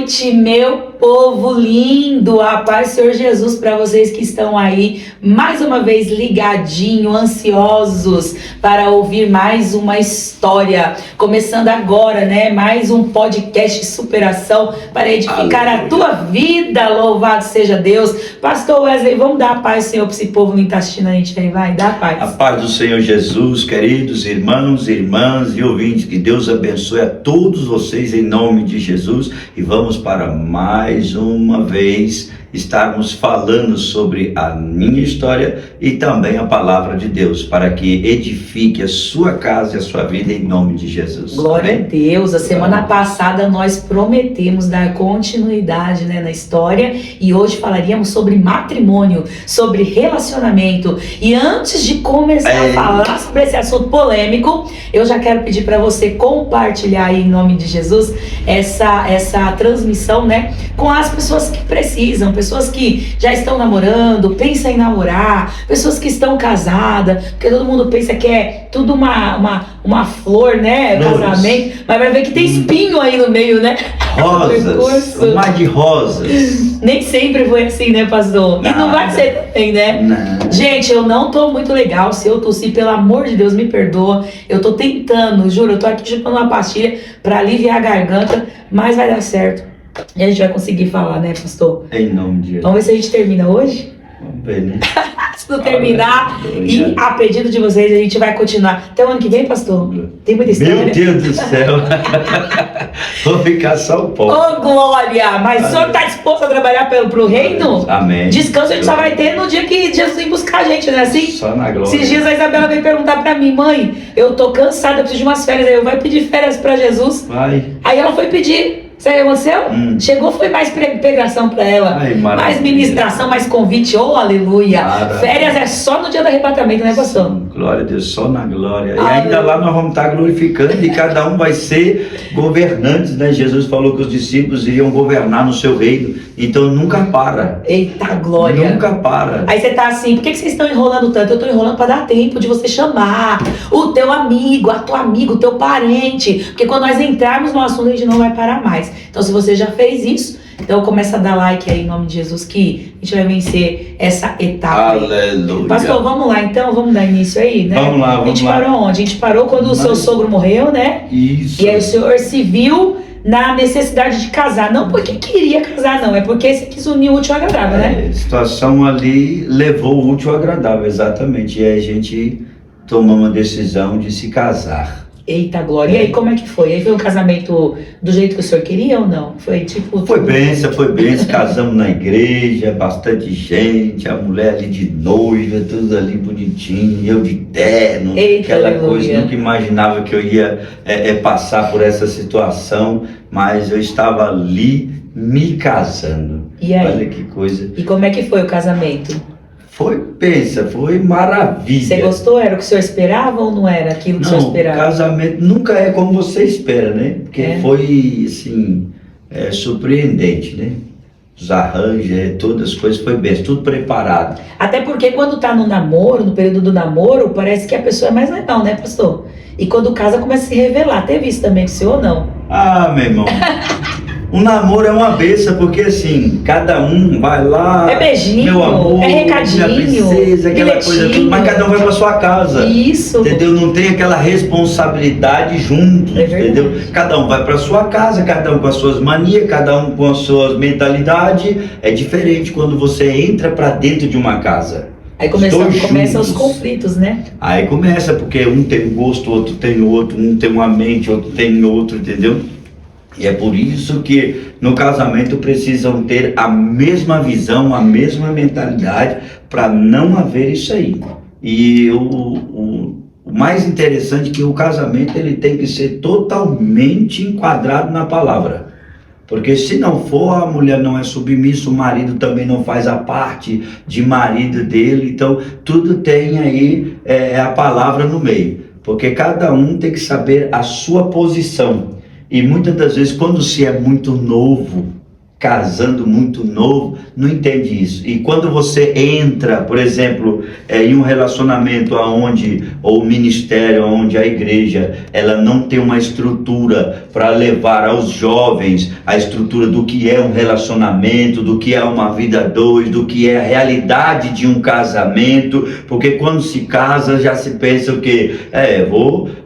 noite, meu povo lindo, a paz do Senhor Jesus para vocês que estão aí mais uma vez ligadinho, ansiosos para ouvir mais uma história, começando agora, né, mais um podcast de superação para edificar a tua vida, louvado seja Deus. Pastor Wesley, vamos dar a paz do Senhor para esse povo não está assistindo a gente aí, vai, dá a paz. A paz do Senhor Jesus, queridos irmãos, irmãs e ouvintes, que Deus abençoe a todos vocês em nome de Jesus, e vamos para mais uma vez estarmos falando sobre a minha história e também a palavra de Deus, para que edifique a sua casa e a sua vida em nome de Jesus. Glória Amém? a Deus. A semana passada nós prometemos dar continuidade, né, na história, e hoje falaríamos sobre matrimônio, sobre relacionamento. E antes de começar a falar sobre esse assunto polêmico, eu já quero pedir para você compartilhar aí, em nome de Jesus, essa transmissão, né, com as pessoas que precisam, pessoas que já estão namorando, pensam em namorar, pessoas que estão casadas, porque todo mundo pensa que é tudo uma flor, né, casamento, mas vai ver que tem espinho aí no meio, né? Rosas, um mar de rosas. Nem sempre foi assim, né, pastor? E não vai ser também, né? Não. Gente, eu não tô muito legal. Se eu tossir, pelo amor de Deus, me perdoa. Eu tô tentando, juro, eu tô aqui chupando uma pastilha pra aliviar a garganta, mas vai dar certo. E a gente vai conseguir falar, né, pastor? Em nome de Jesus. Vamos ver se a gente termina hoje? Vamos ver, né? Se não terminar, e a pedido de vocês, a gente vai continuar. Até o ano que vem, pastor? Tem muita história? Meu Deus do céu. Vou ficar só um pouco. Ô, glória! Mas o senhor está disposto a trabalhar pro reino? Amém. Descanso a gente só vai ter no dia que Jesus vem buscar a gente, não é assim? Só na glória. Esses dias a Isabela veio perguntar pra mim: mãe, eu tô cansada, eu preciso de umas férias. Aí eu, vai pedir férias pra Jesus? Vai. Aí ela foi pedir. Sabe o que aconteceu? Chegou, foi mais pregação pra ela. Ai, mais ministração, mais convite. Oh, aleluia. Maravilha. Férias é só no dia do arrebatamento, né, pastor? Glória a Deus, só na glória. E Aleluia. ainda lá nós vamos estar glorificando, e cada um vai ser governante, né? Jesus falou que os discípulos iriam governar no seu reino. Então nunca para. Eita, glória. Nunca para. Aí você tá assim, por que vocês estão enrolando tanto? Eu tô enrolando pra dar tempo de você chamar o teu amigo, a tua amiga, o teu parente. Porque quando nós entrarmos no assunto, a gente não vai parar mais. Então se você já fez isso, então começa a dar like aí em nome de Jesus, que a gente vai vencer essa etapa. Aleluia. Pastor, vamos lá então, vamos dar início aí, né? Vamos lá, vamos lá. A gente parou onde? A gente parou quando o seu sogro morreu, né? Isso. E aí o senhor se viu na necessidade de casar, não porque queria casar, não, é porque você quis unir o útil ao agradável, né? A situação ali levou o útil ao agradável, exatamente. E aí a gente tomou uma decisão de se casar. Eita, glória. E aí, como é que foi? Aí foi um casamento do jeito que o senhor queria ou não? Foi tipo... Foi bênção, casamos na igreja, bastante gente, a mulher ali de noiva, tudo ali bonitinho, eu de terno, Eita, aquela aleluia. coisa, nunca imaginava que eu ia passar por essa situação, mas eu estava ali me casando. E aí? Olha que coisa. E como é que foi o casamento? Foi maravilha. Você gostou? Era o que o senhor esperava ou não era aquilo que o senhor Não, esperava? casamento nunca é como você espera, né? Porque foi, assim, surpreendente, né? Os arranjos, todas as coisas, foi bem, tudo preparado. Até porque quando tá no namoro, no período do namoro, parece que a pessoa é mais legal, né, pastor? E quando casa começa a se revelar. Teve isso também com o senhor ou não? Ah, meu irmão, o namoro é uma besta, porque assim, cada um vai lá... É beijinho, meu amor, é recadinho, minha princesa, aquela coisa bilhetinho. toda, mas cada um vai pra sua casa. Isso. Entendeu? Não tem aquela responsabilidade junto, É verdade. entendeu? Cada um vai para sua casa, cada um com as suas manias, cada um com as suas mentalidades. É diferente quando você entra para dentro de uma casa. Aí começam os juntos. conflitos, né? Aí começa, porque um tem um gosto, outro tem outro, um tem uma mente, outro tem outro, entendeu? E é por isso que no casamento precisam ter a mesma visão, a mesma mentalidade, para não haver isso aí. E o mais interessante é que o casamento ele tem que ser totalmente enquadrado na palavra. Porque se não for, a mulher não é submissa, o marido também não faz a parte de marido dele. Então tudo tem aí a palavra no meio. Porque cada um tem que saber a sua posição. E muitas das vezes, quando se é muito novo, casando muito novo, não entende isso. E quando você entra, por exemplo, em um relacionamento aonde, ou o ministério, onde a igreja, ela não tem uma estrutura para levar aos jovens a estrutura do que é um relacionamento, do que é uma vida a dois, do que é a realidade de um casamento, porque quando se casa já se pensa o quê?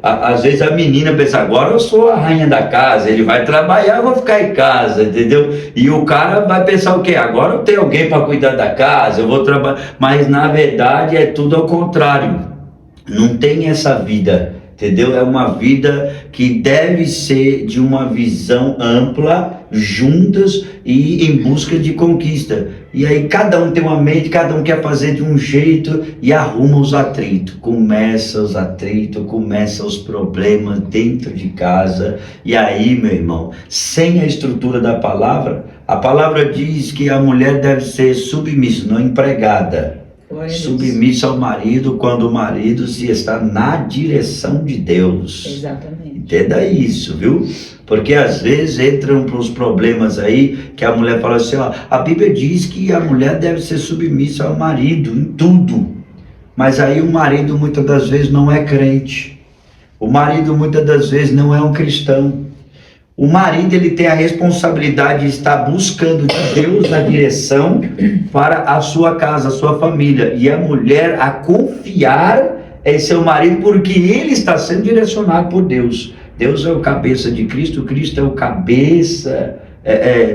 Às vezes a menina pensa, agora eu sou a rainha da casa, ele vai trabalhar, eu vou ficar em casa, entendeu? E o cara vai pensar o quê? Agora eu tenho alguém para cuidar da casa, eu vou trabalhar. Mas na verdade é tudo ao contrário. Não tem essa vida, entendeu? É uma vida que deve ser de uma visão ampla, juntas e em busca de conquista. E aí cada um tem uma mente, cada um quer fazer de um jeito e arruma os atritos. Começa os atritos, começa os problemas dentro de casa. E aí, meu irmão, sem a estrutura da palavra, a palavra diz que a mulher deve ser submissa, não empregada. Submissa ao marido quando o marido se está na direção de Deus. Exatamente. Entenda isso, viu? Porque às vezes entram para os problemas aí que a mulher fala assim, ó, a Bíblia diz que a mulher deve ser submissa ao marido em tudo. Mas aí o marido muitas das vezes não é crente. O marido muitas das vezes não é um cristão. O marido, ele tem a responsabilidade de estar buscando de Deus a direção para a sua casa, a sua família. E a mulher a confiar em seu marido, porque ele está sendo direcionado por Deus. Deus é o cabeça de Cristo, Cristo é o cabeça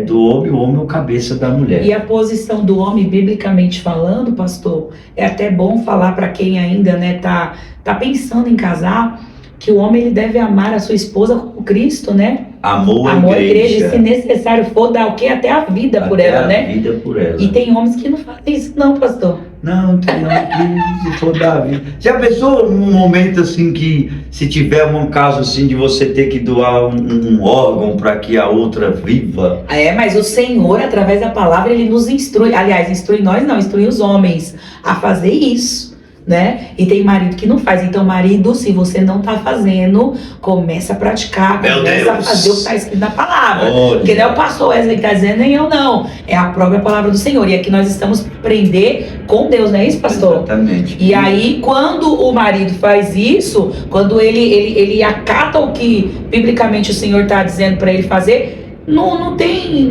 do homem, o homem é o cabeça da mulher. E a posição do homem, biblicamente falando, pastor, é até bom falar para quem ainda tá pensando em casar, que o homem ele deve amar a sua esposa como Cristo, né? Amor a igreja. E se necessário for dar o quê? Até a vida por ela, né? A vida por ela. E tem homens que não fazem isso não, pastor. Não, tem homem que se for dar a vida. Já pensou num momento assim que, se tiver um caso assim de você ter que doar um órgão para que a outra viva? Mas o Senhor, através da palavra, ele nos instrui. Aliás, instrui nós não, instrui os homens a fazer isso. Né? E tem marido que não faz. Então, marido, se você não tá fazendo, começa a praticar, começa a fazer o que está escrito na palavra. Porque não é o pastor Wesley que está dizendo, nem eu não. É a própria palavra do Senhor. E aqui nós estamos para aprender com Deus, não é isso, pastor? Exatamente. E aí, quando o marido faz isso, quando ele acata o que biblicamente o Senhor está dizendo para ele fazer, não tem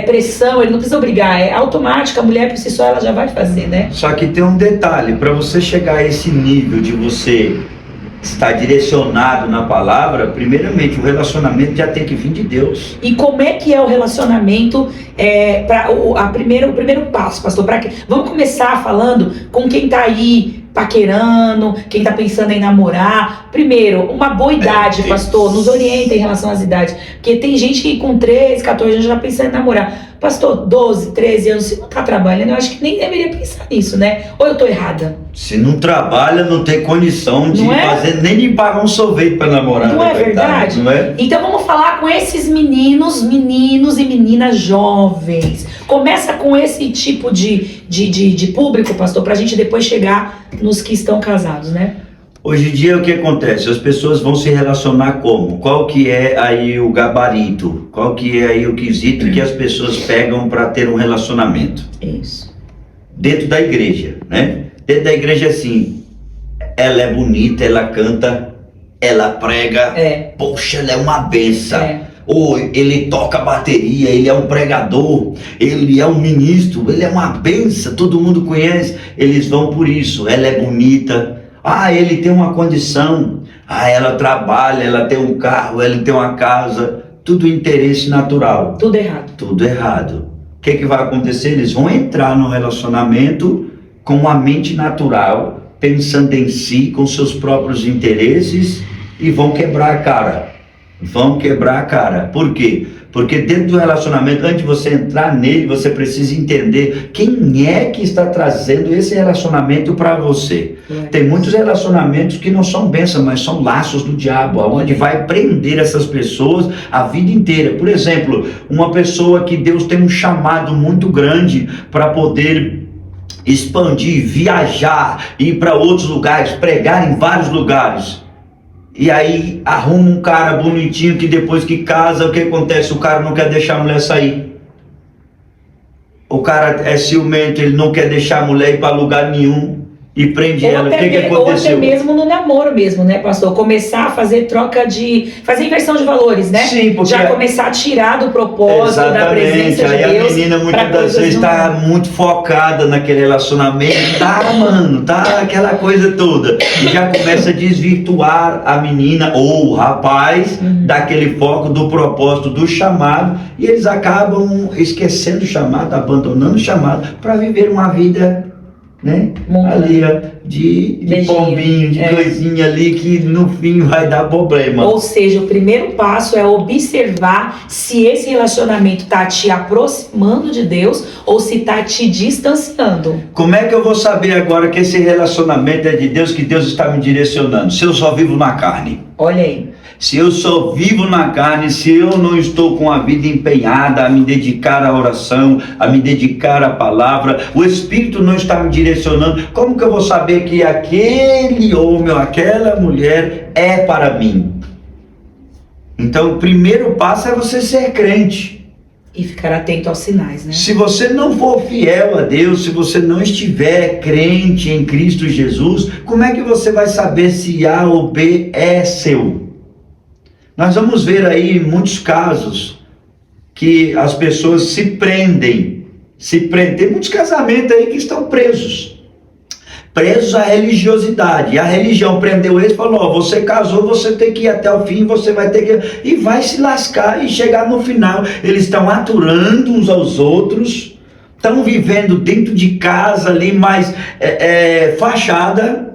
pressão, ele não precisa obrigar, é automático, a mulher por si só ela já vai fazer, né? Só que tem um detalhe, para você chegar a esse nível de você estar direcionado na palavra, primeiramente o relacionamento já tem que vir de Deus. E como é que é o relacionamento, o primeiro passo, pastor? Vamos começar falando com quem está aí paquerando, quem está pensando em namorar. Primeiro, uma boa idade, pastor, nos orienta em relação às idades, porque tem gente que com 13, 14 anos já pensa em namorar. Pastor, 12, 13 anos, se não está trabalhando, eu acho que nem deveria pensar nisso, né? Ou eu estou errada? Se não trabalha, não tem condição de fazer, nem de pagar um sorvete para namorar. Não é verdade? Não é? Então vamos falar com esses meninos e meninas jovens. Começa com esse tipo de público, pastor, para a gente depois chegar nos que estão casados, né? Hoje em dia o que acontece? As pessoas vão se relacionar como? Qual que é aí o gabarito? Qual que é aí o quesito que as pessoas pegam para ter um relacionamento? Isso. Dentro da igreja, né? Dentro da igreja assim, ela é bonita, ela canta, ela prega, poxa, ela é uma benção. Ou ele toca bateria, ele é um pregador, ele é um ministro, ele é uma benção, todo mundo conhece, eles vão por isso. Ela é bonita, ele tem uma condição, ela trabalha, ela tem um carro, ela tem uma casa, tudo interesse natural. Tudo errado. Tudo errado. O que vai acontecer? Eles vão entrar no relacionamento com uma mente natural, pensando em si, com seus próprios interesses, e vão quebrar a cara. Vão quebrar a cara. Por quê? Porque dentro do relacionamento, antes de você entrar nele, você precisa entender quem é que está trazendo esse relacionamento para você. Tem muitos relacionamentos que não são bênçãos, mas são laços do diabo, onde vai prender essas pessoas a vida inteira. Por exemplo, uma pessoa que Deus tem um chamado muito grande para poder expandir, viajar, ir para outros lugares, pregar em vários lugares. E aí arruma um cara bonitinho que depois que casa, o que acontece? O cara não quer deixar a mulher sair. O cara é ciumento, ele não quer deixar a mulher ir para lugar nenhum e prende ela. O que aconteceu? Ou até mesmo no namoro mesmo, né, pastor? Começar a fazer fazer inversão de valores, né? Sim, porque... Já começar a tirar do propósito, da presença de aí Deus. A menina muitas das vezes está muito focada naquele relacionamento, tá aquela coisa toda. E já começa a desvirtuar a menina ou o rapaz daquele foco, do propósito, do chamado. E eles acabam esquecendo o chamado, abandonando o chamado para viver uma vida, né? Ali, ó, de pombinho, de coisinha ali que no fim vai dar problema. Ou seja, o primeiro passo é observar se esse relacionamento está te aproximando de Deus ou se está te distanciando. Como é que eu vou saber agora que esse relacionamento é de Deus, que Deus está me direcionando? Se eu só vivo na carne. Olha aí. Se eu só vivo na carne, se eu não estou com a vida empenhada a me dedicar à oração, a me dedicar à palavra, o Espírito não está me direcionando, como que eu vou saber que aquele homem ou aquela mulher é para mim? Então, o primeiro passo é você ser crente. E ficar atento aos sinais, né? Se você não for fiel a Deus, se você não estiver crente em Cristo Jesus, como é que você vai saber se A ou B é seu? Nós vamos ver aí muitos casos que as pessoas se prendem. Tem muitos casamentos aí que estão presos à religiosidade. A religião prendeu eles e falou: ó, você casou, você tem que ir até o fim, você vai ter que... E vai se lascar e chegar no final. Eles estão aturando uns aos outros, estão vivendo dentro de casa ali, mas fachada.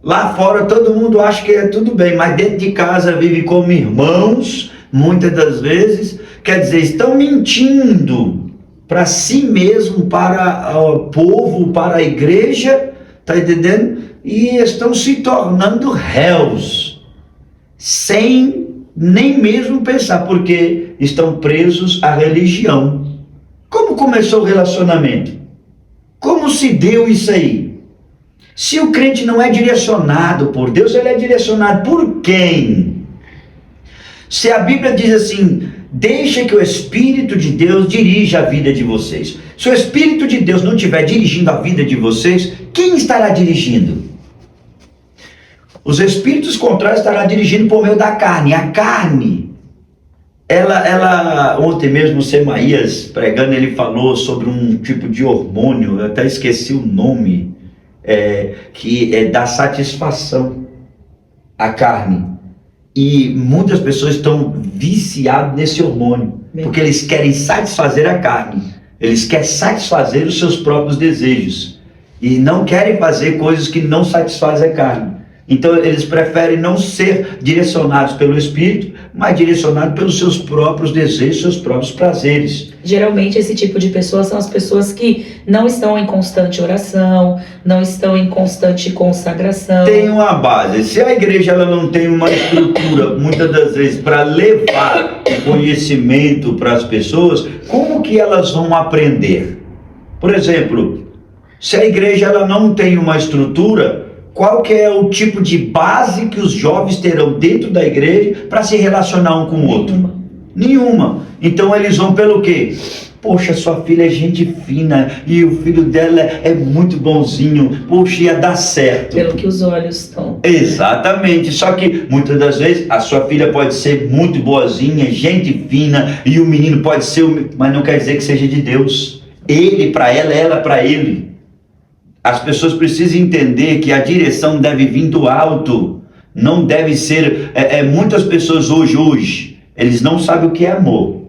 Lá fora todo mundo acha que é tudo bem, mas dentro de casa vive como irmãos, muitas das vezes. Quer dizer, estão mentindo para si mesmo, para o povo, para a igreja, tá entendendo? E estão se tornando réus, sem nem mesmo pensar, porque estão presos à religião. Como começou o relacionamento? Como se deu isso aí? Se o crente não é direcionado por Deus, ele é direcionado por quem? Se a Bíblia diz assim: deixa que o Espírito de Deus dirija a vida de vocês. Se o Espírito de Deus não estiver dirigindo a vida de vocês, quem estará dirigindo? Os espíritos contrários estarão dirigindo por meio da carne. A carne, ela ontem mesmo o Semaías pregando, ele falou sobre um tipo de hormônio, eu até esqueci o nome, que dá satisfação à carne. E muitas pessoas estão viciadas nesse hormônio, porque eles querem satisfazer a carne, eles querem satisfazer os seus próprios desejos e não querem fazer coisas que não satisfazem a carne. Então eles preferem não ser direcionados pelo Espírito, mas direcionados pelos seus próprios desejos, seus próprios prazeres. Geralmente esse tipo de pessoas são as pessoas que não estão em constante oração, não estão em constante consagração. Tem uma base. Se a igreja ela não tem uma estrutura, muitas das vezes, para levar o conhecimento para as pessoas, como que elas vão aprender? Por exemplo, se a igreja ela não tem uma estrutura, qual que é o tipo de base que os jovens terão dentro da igreja para se relacionar um com o outro? Nenhuma. Então eles vão pelo quê? Poxa, sua filha é gente fina e o filho dela é muito bonzinho. Poxa, ia dar certo. Pelo que os olhos estão. Exatamente. Só que muitas das vezes a sua filha pode ser muito boazinha, gente fina, e o menino pode ser, mas não quer dizer que seja de Deus. Ele para ela para ele. As pessoas precisam entender que a direção deve vir do alto, não deve ser... muitas pessoas hoje, eles não sabem o que é amor.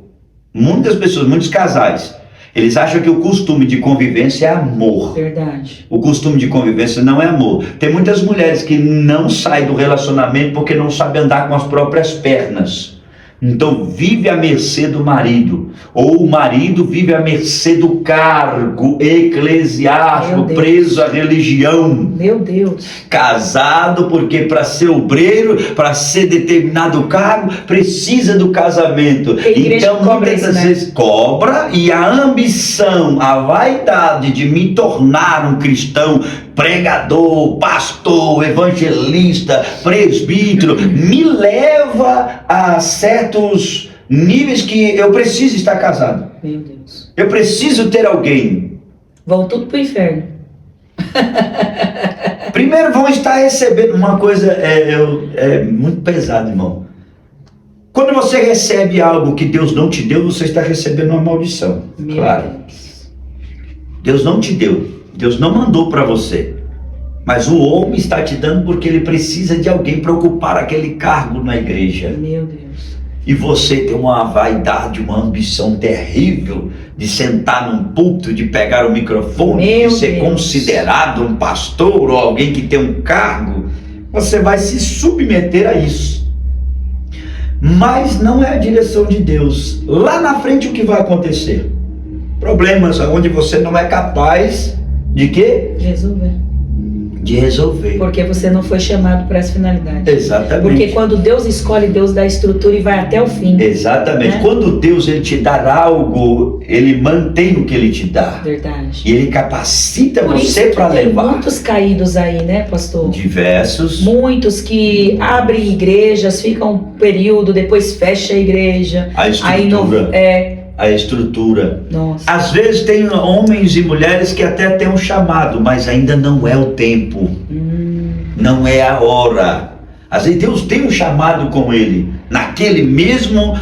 Muitas pessoas, muitos casais, eles acham que o costume de convivência é amor. Verdade. O costume de convivência não é amor. Tem muitas mulheres que não saem do relacionamento porque não sabem andar com as próprias pernas. Então vive à mercê do marido. ou o marido vive à mercê do cargo eclesiástico, preso à religião. Meu Deus. Casado porque para ser obreiro, para ser determinado cargo, precisa do casamento. Então muitas vezes cobra, e a ambição, a vaidade de me tornar um cristão, pregador, pastor, evangelista, presbítero, me leva a certos níveis que eu preciso estar casado. Meu Deus. Eu preciso ter alguém. Vão tudo pro inferno. Primeiro vão estar recebendo uma coisa, é muito pesado, irmão. Quando você recebe algo que Deus não te deu, você está recebendo uma maldição. Meu claro. Deus não te deu. Deus não mandou para você. Mas o homem está te dando porque ele precisa de alguém para ocupar aquele cargo na igreja. Meu Deus. E você tem uma vaidade, uma ambição terrível de sentar num púlpito, de pegar o microfone, de ser considerado um pastor ou alguém que tem um cargo. Você vai se submeter a isso. Mas não é a direção de Deus. Lá na frente o que vai acontecer? Problemas onde você não é capaz de quê? De resolver. Porque você não foi chamado para essa finalidade. Exatamente. Porque quando Deus escolhe, Deus dá a estrutura e vai até o fim. Exatamente. Né? Quando Deus ele te dá algo, ele mantém o que ele te dá. Verdade. E ele capacita você para levar. Tem muitos caídos aí, né, pastor? Diversos. Muitos que abrem igrejas, ficam um período, depois fecha a igreja. A estrutura. A estrutura. Nossa. Às vezes tem homens e mulheres que até têm um chamado, mas ainda não é o tempo. Não é a hora. Às vezes Deus tem um chamado com ele, naquele mesmo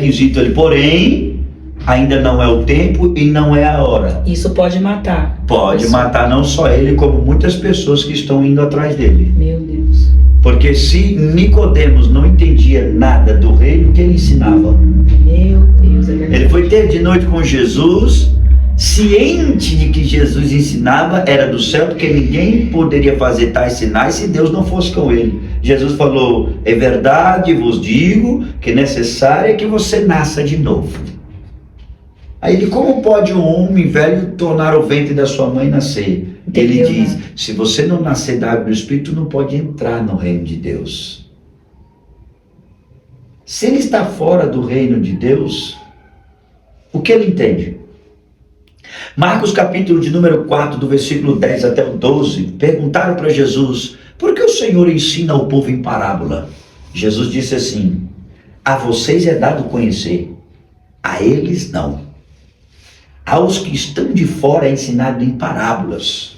quesito ali, porém ainda não é o tempo e não é a hora. Isso pode matar. Pode matar não só ele, como muitas pessoas que estão indo atrás dele. Meu Deus. Porque se Nicodemos não entendia nada do reino, que ele ensinava? Meu Deus, é verdade. Ele foi ter de noite com Jesus, ciente de que Jesus ensinava, era do céu, porque ninguém poderia fazer tais sinais se Deus não fosse com ele. Jesus falou: é verdade, vos digo, que é necessário que você nasça de novo. Aí ele: como pode um homem velho tornar o ventre da sua mãe nascer? Ele diz: se você não nascer da água do Espírito, não pode entrar no reino de Deus. Se ele está fora do reino de Deus, o que ele entende? Marcos capítulo de número 4, do versículo 10 até o 12, perguntaram para Jesus: por que o Senhor ensina o povo em parábola? Jesus disse assim: a vocês é dado conhecer, a eles não. Aos que estão de fora é ensinado em parábolas.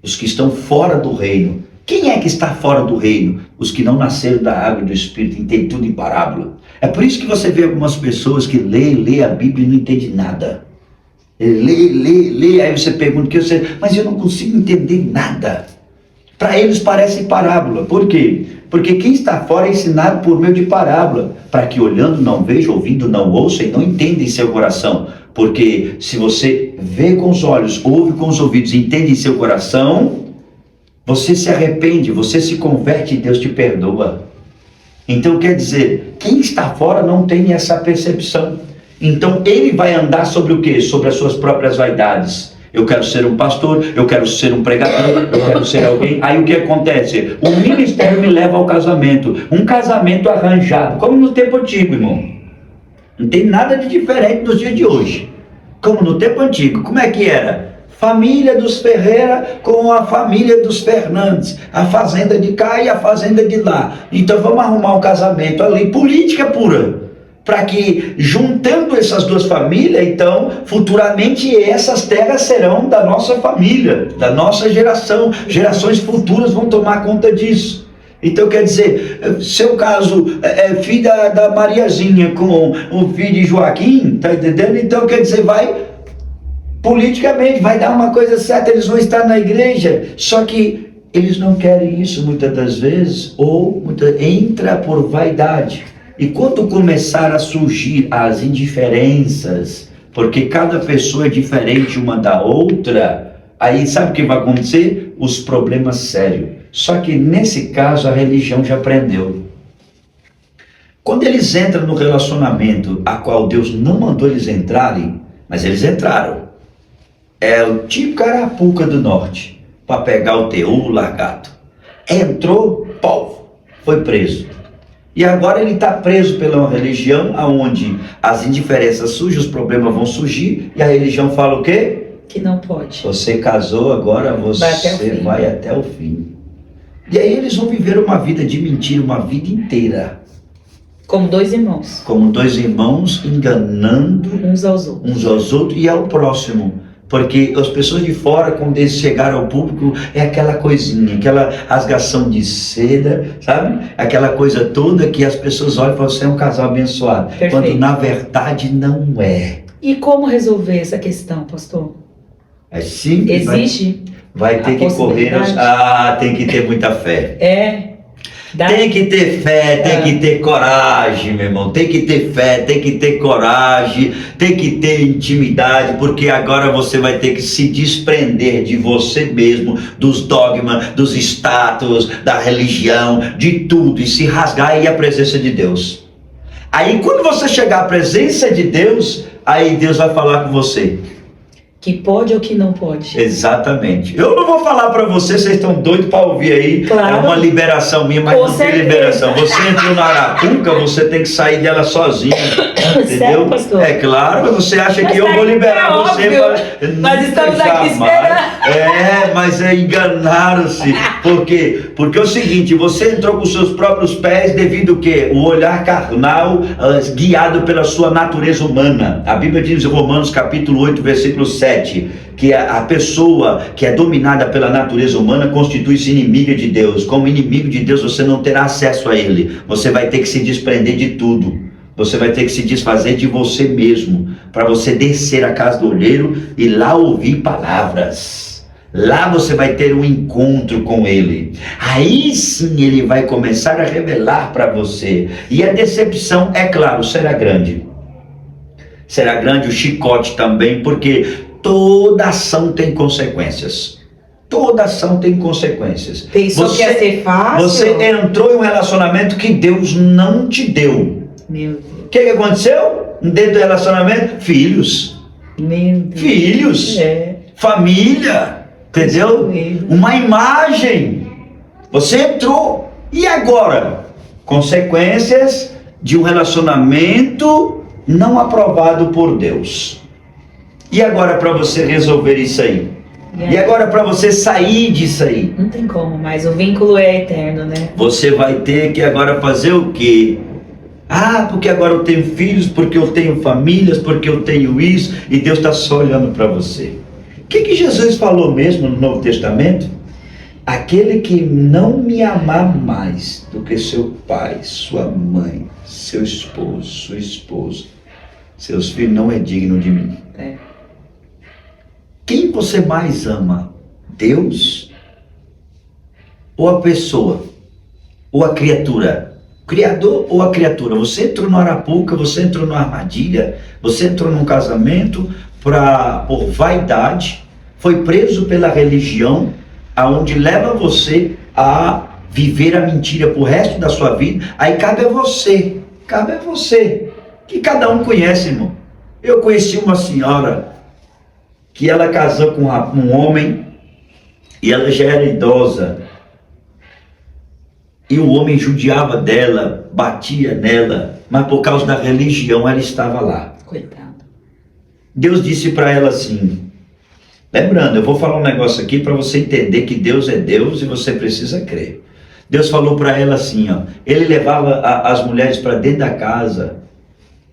Os que estão fora do reino. Quem é que está fora do reino? Os que não nasceram da água e do Espírito, entendem tudo em parábola. É por isso que você vê algumas pessoas que lê a Bíblia e não entende nada. Lê, aí você pergunta, mas eu não consigo entender nada. Para eles parece parábola. Por quê? Porque quem está fora é ensinado por meio de parábola, para que olhando não veja, ouvindo não ouça e não entenda em seu coração. Porque se você vê com os olhos, ouve com os ouvidos e entende em seu coração, você se arrepende, você se converte e Deus te perdoa. Então quer dizer, quem está fora não tem essa percepção. Então ele vai andar sobre o quê? Sobre as suas próprias vaidades. Eu quero ser um pastor, eu quero ser um pregador, eu quero ser alguém. Aí o que acontece? O ministério me leva ao casamento. Um casamento arranjado, como no tempo antigo, irmão. Não tem nada de diferente nos dias de hoje. Como no tempo antigo. Como é que era? Família dos Ferreira com a família dos Fernandes. A fazenda de cá e a fazenda de lá. Então vamos arrumar um casamento ali. Política pura. Para que, juntando essas duas famílias, então, futuramente essas terras serão da nossa família, da nossa geração. Gerações futuras vão tomar conta disso. Então, quer dizer, seu caso é filho da Mariazinha com o filho de Joaquim, tá entendendo? Então, quer dizer, politicamente, vai dar uma coisa certa, eles vão estar na igreja, só que eles não querem isso muitas das vezes, ou entra por vaidade. E quando começar a surgir as indiferenças, porque cada pessoa é diferente uma da outra, aí sabe o que vai acontecer? Os problemas sérios. Só que nesse caso a religião já aprendeu. Quando eles entram no relacionamento a qual Deus não mandou eles entrarem, mas eles entraram. É o típico Arapuca do Norte, para pegar o teu largado. Entrou, pau, foi preso. E agora ele está preso pela uma religião onde as indiferenças surgem, os problemas vão surgir, e a religião fala o quê? Que não pode. Você casou, agora você vai até o fim. E aí eles vão viver uma vida de mentira, uma vida inteira. Como dois irmãos. Como dois irmãos enganando uns aos outros e ao próximo. Porque as pessoas de fora, quando eles chegaram ao público, é aquela coisinha, aquela rasgação de seda, sabe? Aquela coisa toda que as pessoas olham e falam, você é um casal abençoado. Perfeito. Quando na verdade não é. E como resolver essa questão, pastor? É simples. Existe? Vai ter que correr. Tem que ter muita fé. Tem que ter fé, tem que ter coragem, meu irmão. Tem que ter fé, tem que ter coragem, tem que ter intimidade, porque agora você vai ter que se desprender de você mesmo, dos dogmas, dos status, da religião, de tudo, e se rasgar aí a presença de Deus. Aí quando você chegar à presença de Deus, aí Deus vai falar com você. Que pode ou que não pode. Exatamente. Eu não vou falar para vocês estão doidos para ouvir aí. Claro. É uma liberação minha, mas não tem liberação. Você entrou na Arapuca, você tem que sair dela sozinho. Entendeu? Sério, pastor? É claro, você acha que eu vou liberar você. Mas estamos aqui esperando. Mas enganaram-se. Por quê? Porque é o seguinte, você entrou com seus próprios pés devido ao quê? O olhar carnal, guiado pela sua natureza humana. A Bíblia diz em Romanos capítulo 8, versículo 7, que a pessoa que é dominada pela natureza humana constitui-se inimiga de Deus. Como inimigo de Deus, você não terá acesso a Ele. Você vai ter que se desprender de tudo. Você vai ter que se desfazer de você mesmo, para você descer à casa do olheiro e lá ouvir palavras. Lá você vai ter um encontro com Ele. Aí sim Ele vai começar a revelar para você. E a decepção, é claro, será grande. Será grande o chicote também, porque toda ação tem consequências. Toda ação tem consequências. Pensou que ia ser fácil? Você entrou em um relacionamento que Deus não te deu. Meu Deus. O que aconteceu dentro do relacionamento? Filhos. Meu Deus. Filhos. Família. Entendeu? Uma imagem. Você entrou. E agora? Consequências de um relacionamento não aprovado por Deus. E agora para você resolver isso aí? E agora para você sair disso aí? Não tem como mais, o vínculo é eterno, né? Você vai ter que agora fazer o quê? Porque agora eu tenho filhos, porque eu tenho famílias, porque eu tenho isso, e Deus está só olhando para você. O que Jesus falou mesmo no Novo Testamento? Aquele que não me amar mais do que seu pai, sua mãe, seu esposo, sua esposa, seus filhos, não é digno de mim. Quem você mais ama? Deus? Ou a pessoa? Ou a criatura? O Criador ou a criatura? Você entrou no Arapuca, você entrou numa armadilha, você entrou num casamento por vaidade, foi preso pela religião, aonde leva você a viver a mentira pro resto da sua vida. Aí cabe a você, que cada um conhece, irmão. Eu conheci uma senhora que ela casou com um homem e ela já era idosa. E o homem judiava dela, batia nela, mas por causa da religião ela estava lá. Coitado. Deus disse para ela assim, lembrando, eu vou falar um negócio aqui para você entender que Deus é Deus e você precisa crer. Deus falou para ela assim, ele levava as mulheres para dentro da casa,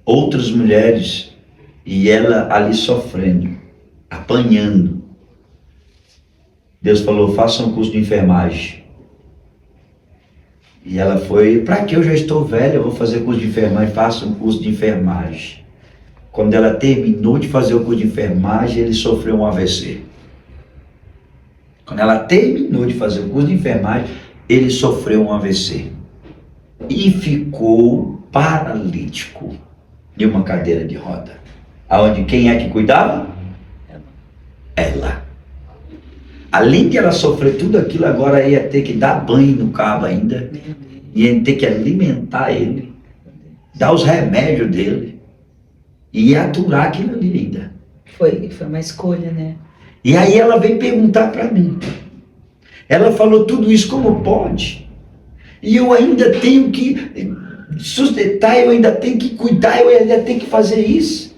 outras mulheres, e ela ali sofrendo, apanhando. Deus falou, faça um curso de enfermagem. E ela foi, para que eu já estou velha, eu vou fazer curso de enfermagem, faça um curso de enfermagem. Quando ela terminou de fazer o curso de enfermagem, ele sofreu um AVC. Quando ela terminou de fazer o curso de enfermagem, ele sofreu um AVC. E ficou paralítico em uma cadeira de roda. Aonde quem é que cuidava? Ela. Além de ela sofrer tudo aquilo, agora ia ter que dar banho no cabo ainda. Ia ter que alimentar ele. dar os remédios dele e aturar aquilo ali ainda. Foi uma escolha, né? E aí ela veio perguntar para mim. Ela falou tudo isso, como pode? E eu ainda tenho que sustentar, eu ainda tenho que cuidar, eu ainda tenho que fazer isso.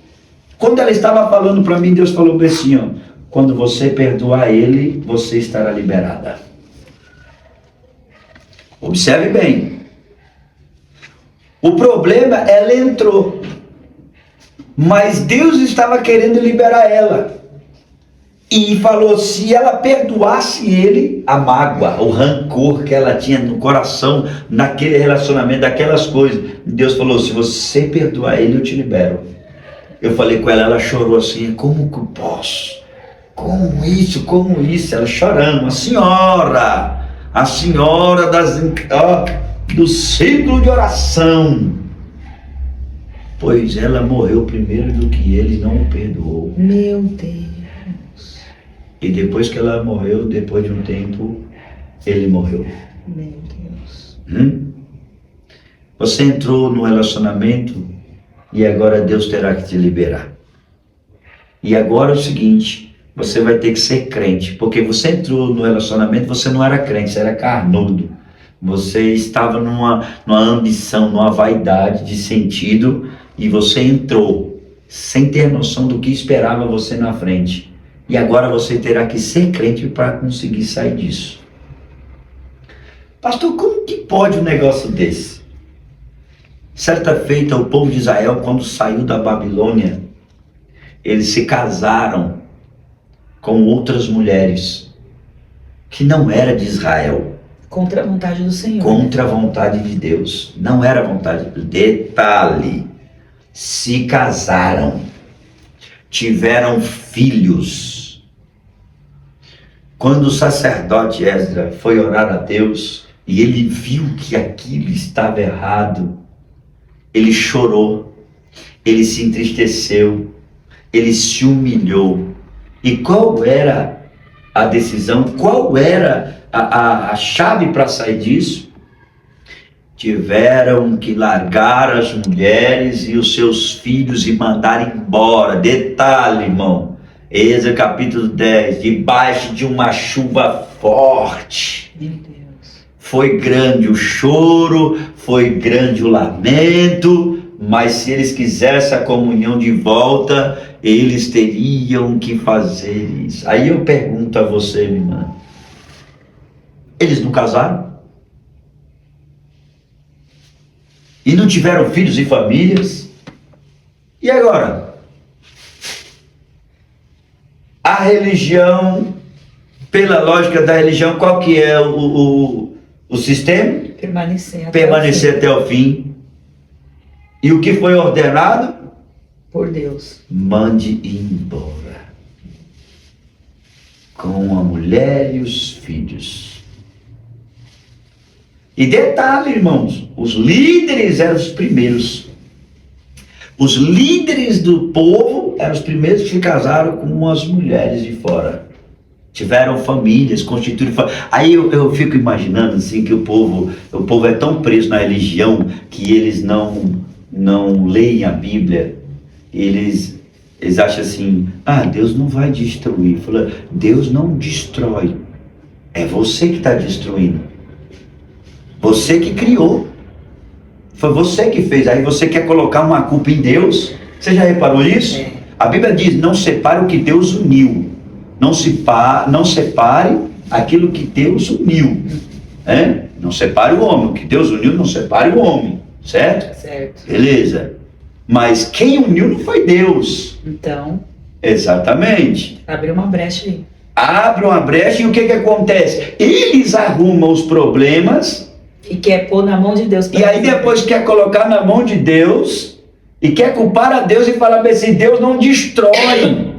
Quando ela estava falando para mim, Deus falou assim, ó, quando você perdoar ele, você estará liberada. Observe bem. O problema, ela entrou, mas Deus estava querendo liberar ela. E falou, se ela perdoasse ele, a mágoa, o rancor que ela tinha no coração, naquele relacionamento, daquelas coisas. Deus falou, se você perdoar ele, eu te libero. Eu falei com ela, ela chorou assim, como que eu posso? Como isso? Ela chorando, a senhora do ciclo de oração. Pois ela morreu primeiro do que ele não o perdoou. Meu Deus. E depois que ela morreu, depois de um tempo, ele morreu. Meu Deus. Você entrou no relacionamento e agora Deus terá que te liberar. E agora é o seguinte, você vai ter que ser crente, porque você entrou no relacionamento, você não era crente, você era carnudo. Você estava numa ambição, numa vaidade de sentido, e você entrou sem ter noção do que esperava você na frente. E agora você terá que ser crente para conseguir sair disso. Pastor, como que pode um negócio desse? Certa feita, o povo de Israel, quando saiu da Babilônia, eles se casaram com outras mulheres, que não era de Israel. Contra a vontade do Senhor. Contra a vontade de Deus. Não era a vontade de Deus. Detalhe, se casaram, tiveram filhos. Quando o sacerdote Esdra foi orar a Deus e ele viu que aquilo estava errado, ele chorou, ele se entristeceu, ele se humilhou. E qual era a decisão? Qual era a chave para sair disso? Tiveram que largar as mulheres e os seus filhos e mandar embora. Detalhe, irmão. Êxodo capítulo 10, debaixo de uma chuva forte. Meu Deus. Foi grande o choro, foi grande o lamento, mas se eles quisessem a comunhão de volta, eles teriam que fazer isso. Aí eu pergunto a você, minha irmã, eles não casaram? E não tiveram filhos e famílias? E agora? A religião, pela lógica da religião, qual que é o sistema? Permanecer até o fim. E o que foi ordenado? Por Deus. Mande embora. Com a mulher e os filhos. E detalhe, irmãos, os líderes eram os primeiros. Os líderes do povo eram os primeiros que se casaram com as mulheres de fora. Tiveram famílias, constituíram famílias. Aí eu fico imaginando assim que o povo é tão preso na religião que eles não leem a Bíblia. Eles acham assim, Deus não vai destruir. Fala, Deus não destrói. É você que está destruindo. Você que criou. Foi você que fez. Aí você quer colocar uma culpa em Deus. Você já reparou isso? É. A Bíblia diz, não separe o que Deus uniu. Não separe aquilo que Deus uniu. Não separe o homem. O que Deus uniu, não separe o homem. Certo? Certo. Beleza. Mas quem uniu não foi Deus. Então. Exatamente. Abriu uma brecha aí. Abre uma brecha e o que acontece? Eles arrumam os problemas. E quer pôr na mão de Deus. E aí depois quer colocar na mão de Deus. E quer culpar a Deus e falar assim, Deus não destrói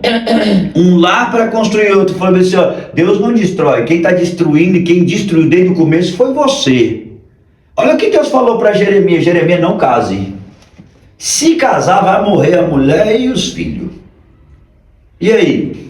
um lar para construir outro. Falando assim, Deus não destrói. Quem está destruindo e quem destruiu desde o começo foi você. Olha o que Deus falou para Jeremias. Jeremias, não case. Se casar, vai morrer a mulher e os filhos. E aí?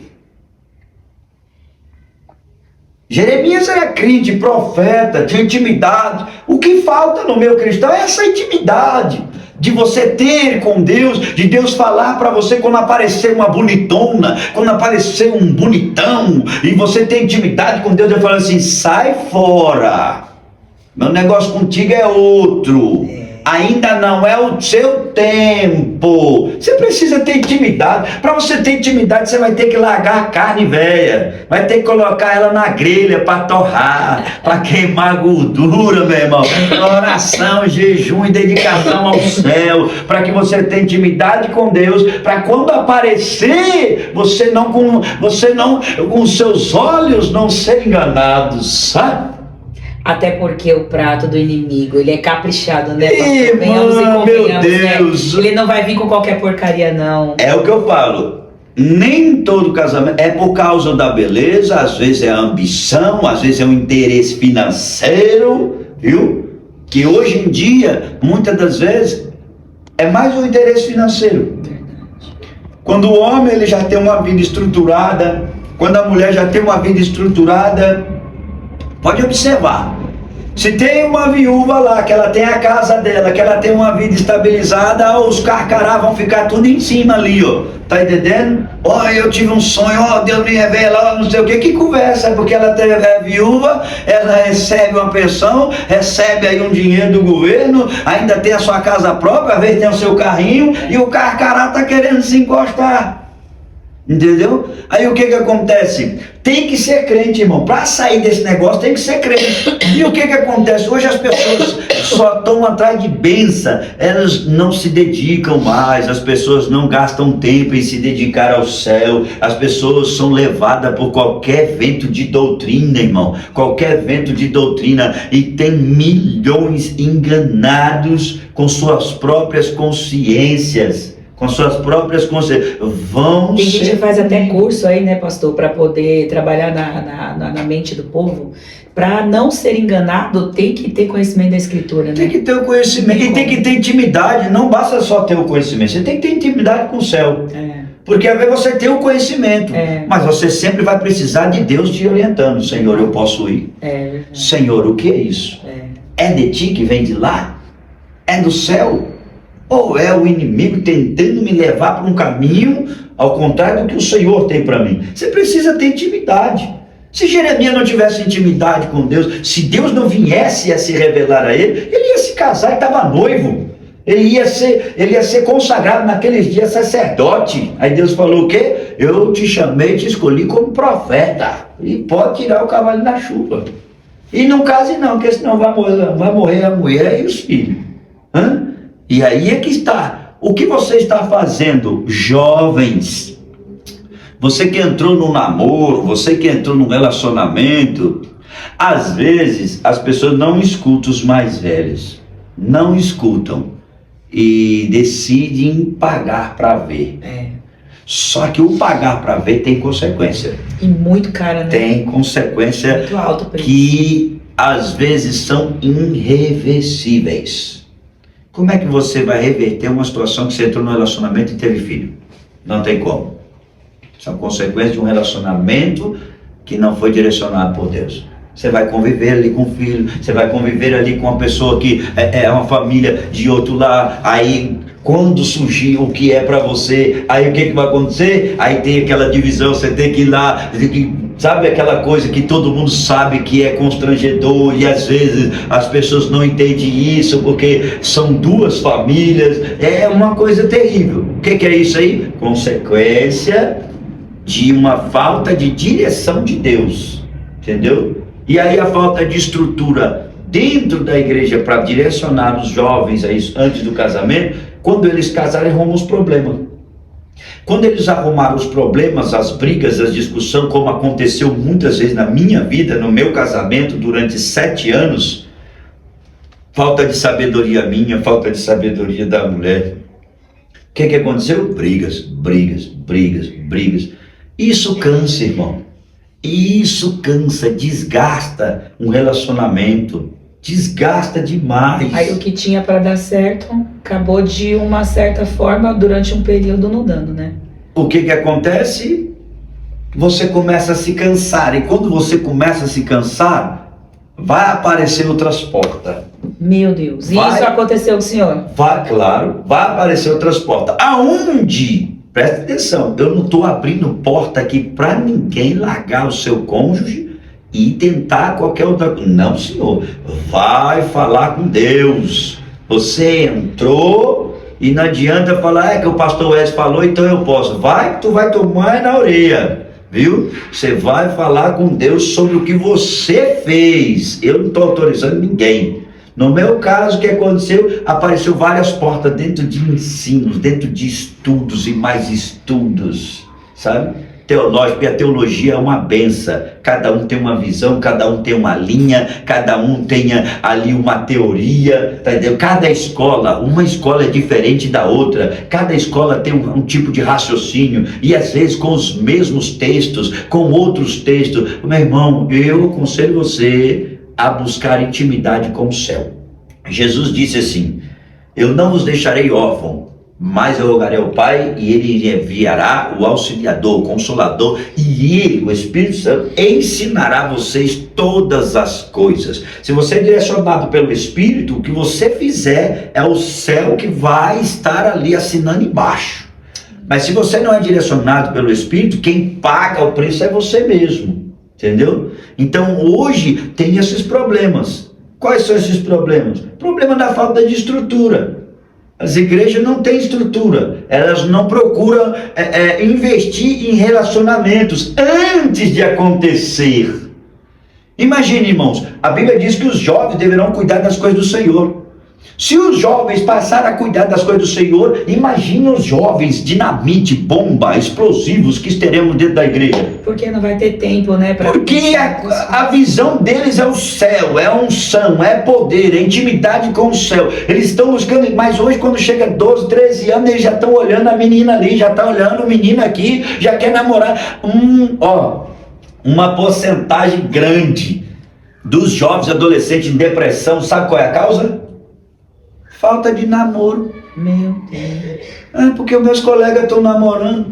Jeremias era crente, profeta, tinha intimidade. O que falta no meio cristão é essa intimidade. de você ter com Deus, de Deus falar para você quando aparecer uma bonitona, quando aparecer um bonitão, e você tem intimidade com Deus, Ele fala assim: sai fora, meu negócio contigo é outro, ainda não é o seu tempo. Você precisa ter intimidade. Para você ter intimidade, você vai ter que largar a carne velha, vai ter que colocar ela na grelha para torrar, para queimar gordura, meu irmão. Oração, jejum e dedicação ao céu, para que você tenha intimidade com Deus, para quando aparecer, você não com os seus olhos não ser enganados, sabe? Até porque o prato do inimigo, ele é caprichado, né? Venhamos e convenhamos, meu Deus. Né? Ele não vai vir com qualquer porcaria, não. É o que eu falo. Nem todo casamento é por causa da beleza, às vezes é a ambição, às vezes é um interesse financeiro, viu? Que hoje em dia, muitas das vezes, é mais um interesse financeiro. Quando o homem ele já tem uma vida estruturada, quando a mulher já tem uma vida estruturada, pode observar, se tem uma viúva lá, que ela tem a casa dela, que ela tem uma vida estabilizada, os carcará vão ficar tudo em cima ali, ó. Tá entendendo? Ó, eu tive um sonho, ó, Deus me revela, ó, não sei o que conversa, é porque ela é viúva, ela recebe uma pensão, recebe aí um dinheiro do governo, ainda tem a sua casa própria, às vezes tem o seu carrinho, e o carcará tá querendo se encostar. Entendeu? Aí o que acontece? Tem que ser crente, irmão. Para sair desse negócio tem que ser crente. E o que acontece? Hoje as pessoas só estão atrás de bênção. Elas não se dedicam mais. As pessoas não gastam tempo em se dedicar ao céu. As pessoas são levadas por qualquer vento de doutrina, irmão. Qualquer vento de doutrina. E tem milhões enganados com suas próprias consciências. Com suas próprias consciências. Tem gente que faz até curso aí, né, pastor, para poder trabalhar na mente do povo. Para não ser enganado, tem que ter conhecimento da Escritura, né? Tem que ter o conhecimento e tem que ter intimidade. Não basta só ter o conhecimento, você tem que ter intimidade com o céu. Porque às vezes você tem o conhecimento, mas você sempre vai precisar de Deus te orientando. Senhor, eu posso ir? Senhor, o que é isso? É de ti que vem de lá? É do céu? Ou é o inimigo tentando me levar para um caminho ao contrário do que o Senhor tem para mim? Você precisa ter intimidade. Se Jeremias não tivesse intimidade com Deus, se Deus não viesse a se revelar a ele ia se casar e estava noivo. Ele ia ser consagrado naqueles dias sacerdote. Aí Deus falou o quê? Eu te chamei, te escolhi como profeta. E pode tirar o cavalo da chuva. E não case não, porque senão vai morrer a mulher e os filhos. E aí é que está. O que você está fazendo, jovens? Você que entrou no namoro, você que entrou no relacionamento, às vezes as pessoas não escutam os mais velhos. Não escutam. E decidem pagar para ver. Só que o pagar para ver tem consequência. E muito cara, né? Tem consequência muito alto preço. Que às vezes são irreversíveis. Como é que você vai reverter uma situação que você entrou no relacionamento e teve filho? Não tem como. São consequências de um relacionamento que não foi direcionado por Deus. Você vai conviver ali com o filho, você vai conviver ali com uma pessoa que é uma família de outro lar. Aí quando surgir o que é para você, aí o que vai acontecer? Aí tem aquela divisão, você tem que ir lá, sabe aquela coisa que todo mundo sabe que é constrangedor e às vezes as pessoas não entendem isso porque são duas famílias, é uma coisa terrível. O que é isso aí? Consequência de uma falta de direção de Deus, entendeu? E aí a falta de estrutura dentro da igreja para direcionar os jovens a isso antes do casamento, quando eles casarem arrumam os problemas. Quando eles arrumaram os problemas, as brigas, as discussões, como aconteceu muitas vezes na minha vida, no meu casamento, durante 7 anos, falta de sabedoria minha, falta de sabedoria da mulher. O que aconteceu? Brigas. Isso cansa, irmão. Isso cansa, desgasta um relacionamento. Desgasta demais. Aí o que tinha para dar certo, acabou de uma certa forma durante um período não dando, né? O que acontece? Você começa a se cansar. E quando você começa a se cansar, vai aparecer outras portas. Meu Deus. E Vai. isso aconteceu com o senhor? Vai, claro, vai aparecer outras portas. Aonde? Presta atenção, eu não estou abrindo porta aqui para ninguém largar o seu cônjuge e tentar qualquer outra coisa. Não, senhor. Vai falar com Deus. Você entrou e não adianta falar, que o pastor Wes falou, então eu posso. Vai que tu vai tomar na orelha, viu? Você vai falar com Deus sobre o que você fez. Eu não estou autorizando ninguém. No meu caso, o que aconteceu? Apareceu várias portas dentro de ensinos, dentro de estudos e mais estudos, sabe? Teológico, e a teologia é uma benção. Cada um tem uma visão, cada um tem uma linha, cada um tem ali uma teoria, tá entendendo? Cada escola, uma escola é diferente da outra, cada escola tem um tipo de raciocínio, e às vezes com os mesmos textos, com outros textos. Meu irmão, eu aconselho você a buscar intimidade com o céu. Jesus disse assim: eu não vos deixarei órfão, mas eu rogarei ao Pai, e Ele enviará o Auxiliador, o Consolador, e Ele, o Espírito Santo, ensinará vocês todas as coisas. Se você é direcionado pelo Espírito, o que você fizer é o céu que vai estar ali assinando embaixo. Mas se você não é direcionado pelo Espírito, quem paga o preço é você mesmo. Entendeu? Então hoje tem esses problemas. Quais são esses problemas? Problema da falta de estrutura. As igrejas não têm estrutura, elas não procuram investir em relacionamentos antes de acontecer. Imagine, irmãos, a Bíblia diz que os jovens deverão cuidar das coisas do Senhor. Se os jovens passarem a cuidar das coisas do Senhor, imagine os jovens, dinamite, bomba, explosivos que teremos dentro da igreja. Porque não vai ter tempo, né? Porque a visão deles é o céu, é a unção, é poder, é intimidade com o céu. Eles estão buscando, mas hoje quando chega 12, 13 anos, eles já estão olhando a menina ali, já estão olhando o menino aqui, já quer namorar. Uma porcentagem grande dos jovens adolescentes em depressão, sabe qual é a causa? Falta de namoro. Meu Deus. Porque os meus colegas estão namorando.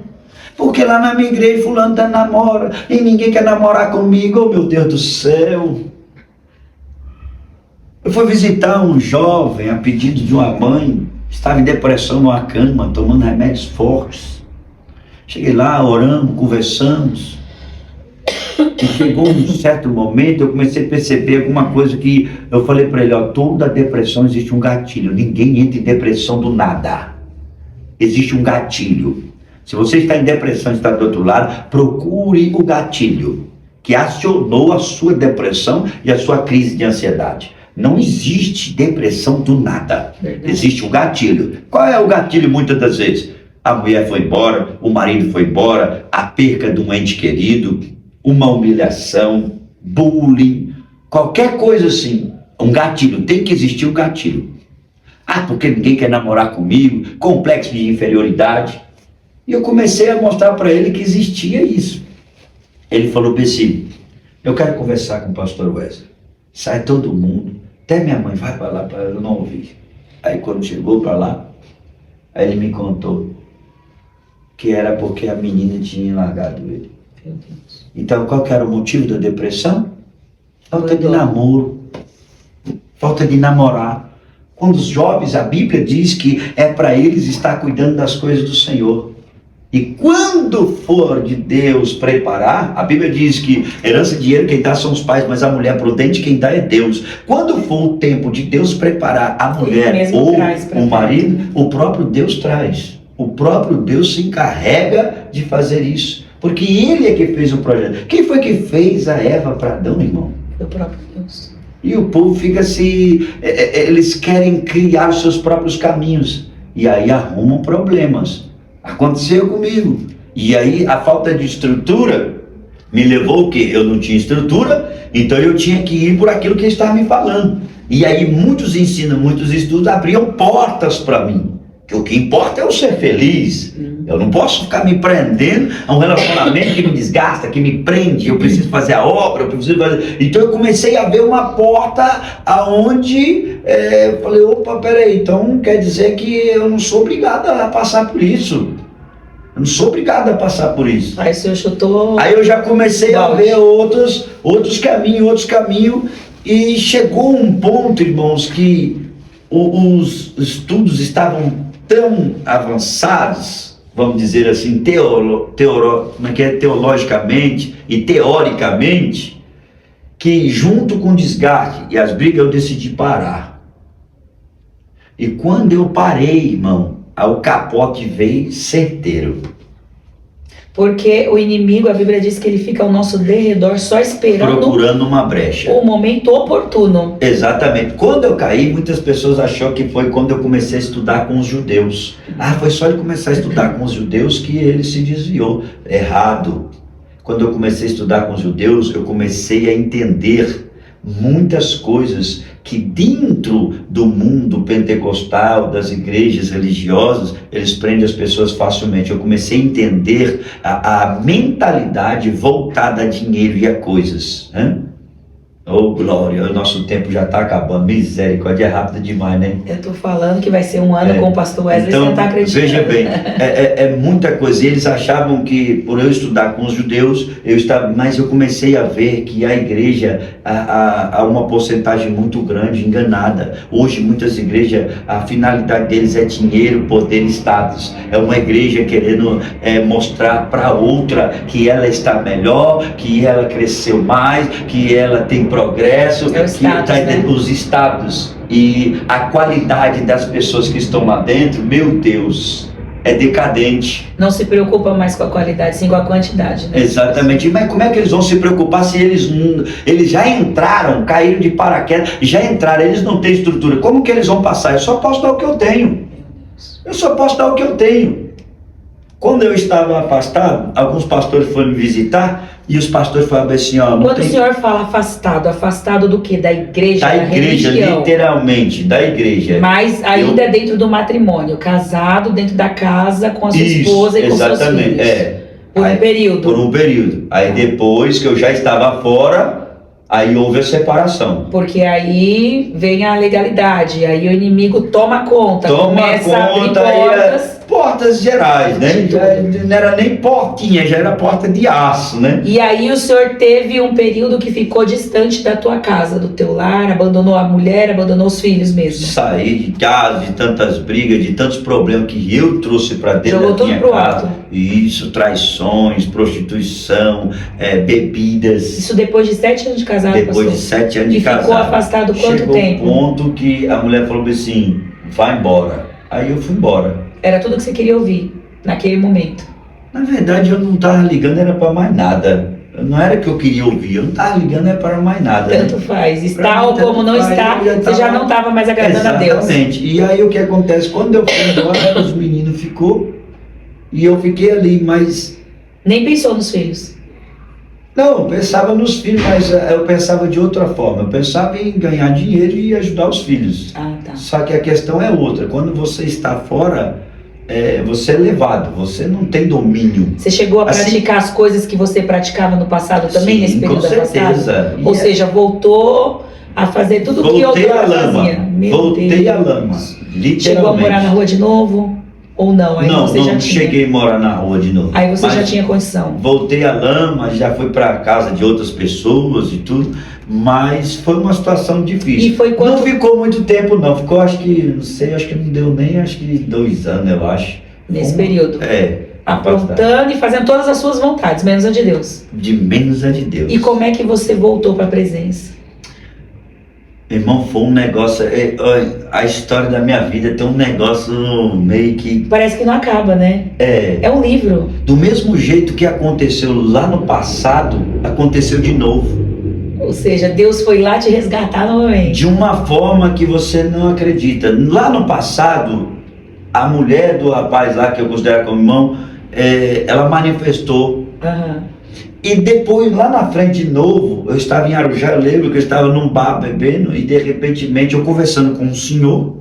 Porque lá na minha igreja fulano namora. E ninguém quer namorar comigo. Oh, meu Deus do céu. Eu fui visitar um jovem a pedido de uma mãe. Estava em depressão numa cama, tomando remédios fortes. Cheguei lá, oramos, conversamos. E chegou um certo momento, eu comecei a perceber alguma coisa que eu falei para ele, toda depressão existe um gatilho, ninguém entra em depressão do nada, existe um gatilho. Se você está em depressão e está do outro lado, procure o gatilho que acionou a sua depressão e a sua crise de ansiedade. Não existe depressão do nada, existe um gatilho. Qual é o gatilho muitas das vezes? A mulher foi embora, o marido foi embora, a perca de um ente querido, uma humilhação, bullying, qualquer coisa assim, um gatilho, tem que existir um gatilho. Porque ninguém quer namorar comigo, complexo de inferioridade. E eu comecei a mostrar para ele que existia isso. Ele falou assim, eu quero conversar com o pastor Wesley. Sai todo mundo, até minha mãe vai para lá para eu não ouvir. Aí quando chegou para lá, aí ele me contou que era porque a menina tinha largado ele. Meu Deus. Então, qual que era o motivo da depressão? Falta de namoro, falta de namorar. Quando os jovens, a Bíblia diz que é para eles estar cuidando das coisas do Senhor. E quando for de Deus preparar, a Bíblia diz que herança e dinheiro quem dá são os pais, mas a mulher prudente quem dá é Deus. Quando for o tempo de Deus preparar a mulher ou o marido, o próprio Deus traz. O próprio Deus se encarrega de fazer isso. Porque Ele é que fez o projeto. Quem foi que fez a Eva para Adão, irmão? O próprio Deus. E o povo fica eles querem criar os seus próprios caminhos. E aí arrumam problemas. Aconteceu comigo. E aí a falta de estrutura me levou o quê? Eu não tinha estrutura, então eu tinha que ir por aquilo que ele estava me falando. E aí muitos ensinos, muitos estudos abriam portas para mim. Que o que importa é eu ser feliz. Eu não posso ficar me prendendo a um relacionamento que me desgasta, que me prende. Eu preciso fazer a obra, eu preciso fazer... Então eu comecei a ver uma porta aonde eu falei, opa, peraí, então quer dizer que eu não sou obrigado a passar por isso. Eu não sou obrigado a passar por isso. Aí o senhor chutou... Aí eu já comecei a ver outros caminhos. E chegou um ponto, irmãos, que os estudos estavam tão avançados, vamos dizer assim, teologicamente e teoricamente, que junto com o desgaste e as brigas eu decidi parar. E quando eu parei, irmão, o capote veio certeiro. Porque o inimigo, a Bíblia diz que ele fica ao nosso derredor só esperando Procurando uma brecha. o momento oportuno. Exatamente. Quando eu caí, muitas pessoas acharam que foi quando eu comecei a estudar com os judeus. Foi só ele começar a estudar com os judeus que ele se desviou. Errado. Quando eu comecei a estudar com os judeus, eu comecei a entender muitas coisas que dentro do mundo pentecostal, das igrejas religiosas, eles prendem as pessoas facilmente. Eu comecei a entender a mentalidade voltada a dinheiro e a coisas. Oh, glória, o nosso tempo já está acabando. Misericórdia, é rápido demais, né? Eu tô falando que vai ser um ano com o pastor Wesley, então, você não tá acreditando. Veja bem, é muita coisa. E eles achavam que, por eu estudar com os judeus, mas eu comecei a ver que a igreja, há uma porcentagem muito grande enganada. Hoje, muitas igrejas, a finalidade deles é dinheiro, poder, status. É uma igreja querendo mostrar para outra que ela está melhor, que ela cresceu mais, que ela tem progresso, o status, né? Os status e a qualidade das pessoas que estão lá dentro, meu Deus, é decadente. Não se preocupa mais com a qualidade, sim com a quantidade, né? Exatamente. Mas como é que eles vão se preocupar se eles já entraram, caíram de paraquedas, já entraram, eles não têm estrutura? Como que eles vão passar? Eu só posso dar o que eu tenho. Eu só posso dar o que eu tenho. Quando eu estava afastado, alguns pastores foram me visitar e os pastores falaram assim, Quando o senhor fala afastado do quê? Da igreja? Da igreja, religião. Literalmente, da igreja. Mas ainda dentro do matrimônio, casado dentro da casa com a sua esposa e com seus filhos. Por um período. Por um período. Aí depois que eu já estava fora, aí houve a separação. Porque aí vem a legalidade, aí o inimigo toma conta, começa a abrir portas. Portas gerais, né? Não era nem portinha, já era porta de aço, né? E aí o senhor teve um período que ficou distante da tua casa, do teu lar, abandonou a mulher, abandonou os filhos mesmo. Saí de casa, de tantas brigas, de tantos problemas que eu trouxe para dentro da minha casa. Isso, traições, prostituição, bebidas. Isso depois de 7 anos de casado, depois de 7 anos de casado. E ficou afastado quanto tempo? Chegou um ponto que a mulher falou assim, vai embora. Aí eu fui embora. Era tudo que você queria ouvir naquele momento. Na verdade, eu não estava ligando, era para mais nada. Não era que eu queria ouvir, eu não estava ligando, era para mais nada. Tanto faz. Está ou como não está, você já não estava mais agradando a Deus. Exatamente. E aí o que acontece? Quando eu fui embora, os meninos ficou e eu fiquei ali, mas... Nem pensou nos filhos? Não, eu pensava nos filhos, mas eu pensava de outra forma. Eu pensava em ganhar dinheiro e ajudar os filhos. Ah, tá. Só que a questão é outra. Quando você está fora, você é levado, você não tem domínio. Você chegou a praticar as coisas que você praticava no passado também, nesse período afastado? Com certeza. Ou seja, voltou a fazer tudo o que outrora fazia. Voltei à lama, literalmente. Chegou a morar na rua de novo? Ou não? Aí não, você não já cheguei a morar na rua de novo. Aí você já tinha condição. Voltei à lama, já fui para casa de outras pessoas e tudo, mas foi uma situação difícil. E foi quando... Não ficou muito tempo não, ficou acho que não deu nem 2 anos, eu acho. Nesse período. Aprontando e fazendo todas as suas vontades, menos a de Deus. De menos a de Deus. E como é que você voltou para a presença? Irmão, foi um negócio, a história da minha vida tem um negócio meio que... Parece que não acaba, né? É um livro. Do mesmo jeito que aconteceu lá no passado, aconteceu de novo. Ou seja, Deus foi lá te resgatar novamente. De uma forma que você não acredita. Lá no passado, a mulher do rapaz lá, que eu considero como irmão, ela manifestou. E depois, lá na frente de novo, eu estava em Arujá, eu lembro que eu estava num bar bebendo e de repente eu conversando com um senhor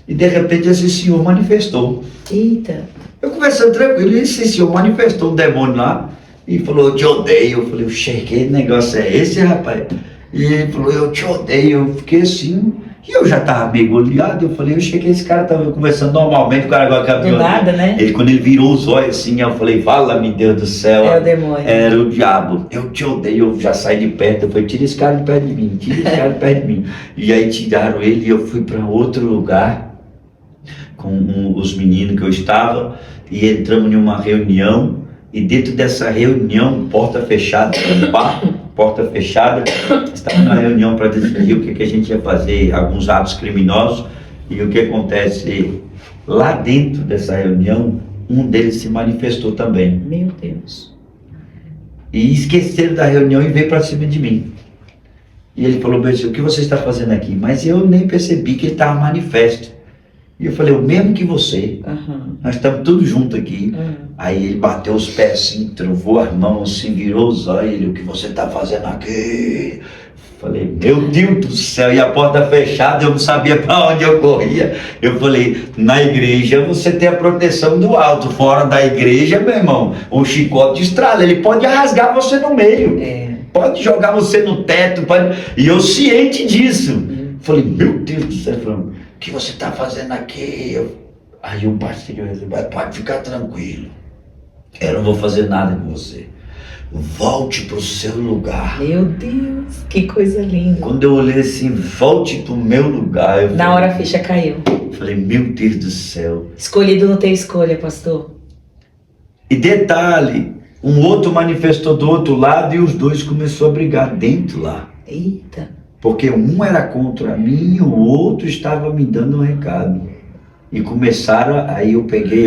e de repente esse senhor manifestou. Eita! Eu conversando tranquilo e esse senhor manifestou um demônio lá e falou, eu te odeio. Eu falei, que negócio é esse, rapaz? E ele falou, eu te odeio. Eu fiquei assim, E eu já estava meio goleado, eu falei, eu cheguei, esse cara estava conversando normalmente, o cara agora caminhou. Do nada, né? Quando ele virou os olhos assim, eu falei, fala-me Deus do céu. É o demônio. Era o diabo. Eu te odeio, eu já saí de perto, eu falei, tira esse cara de perto de mim, tira esse cara de perto de mim. E aí tiraram ele e eu fui para outro lugar com os meninos que eu estava e entramos em uma reunião e dentro dessa reunião, porta fechada, porta fechada, estava na reunião para decidir o que a gente ia fazer, alguns atos criminosos. E o que acontece lá dentro dessa reunião, um deles se manifestou também. Meu Deus. E esqueceram da reunião e veio para cima de mim. E ele falou, meu Deus, o que você está fazendo aqui? Mas eu nem percebi que ele estava manifesto. E eu falei, o mesmo que você. Nós estamos todos juntos aqui. Aí ele bateu os pés assim, trovou as mãos assim, virou os olhos. Ele, o que você está fazendo aqui? Falei, meu Deus do céu, e a porta fechada, eu não sabia para onde eu corria. Eu falei, na igreja você tem a proteção do alto, fora da igreja, meu irmão, o chicote estrala, ele pode rasgar você no meio, pode jogar você no teto, pode... E eu ciente disso. Falei, meu Deus do céu, falando, o que você está fazendo aqui? Aí o pastor disse, pode ficar tranquilo, eu não vou fazer nada com você. Volte para o seu lugar. Meu Deus, que coisa linda. Quando eu olhei assim, volte para o meu lugar. Na hora a ficha caiu. Falei, meu Deus do céu. Escolhido não tem escolha, pastor. E detalhe, um outro manifestou do outro lado e os dois começaram a brigar dentro lá. Eita. Porque um era contra mim e o outro estava me dando um recado. E começaram, aí eu peguei,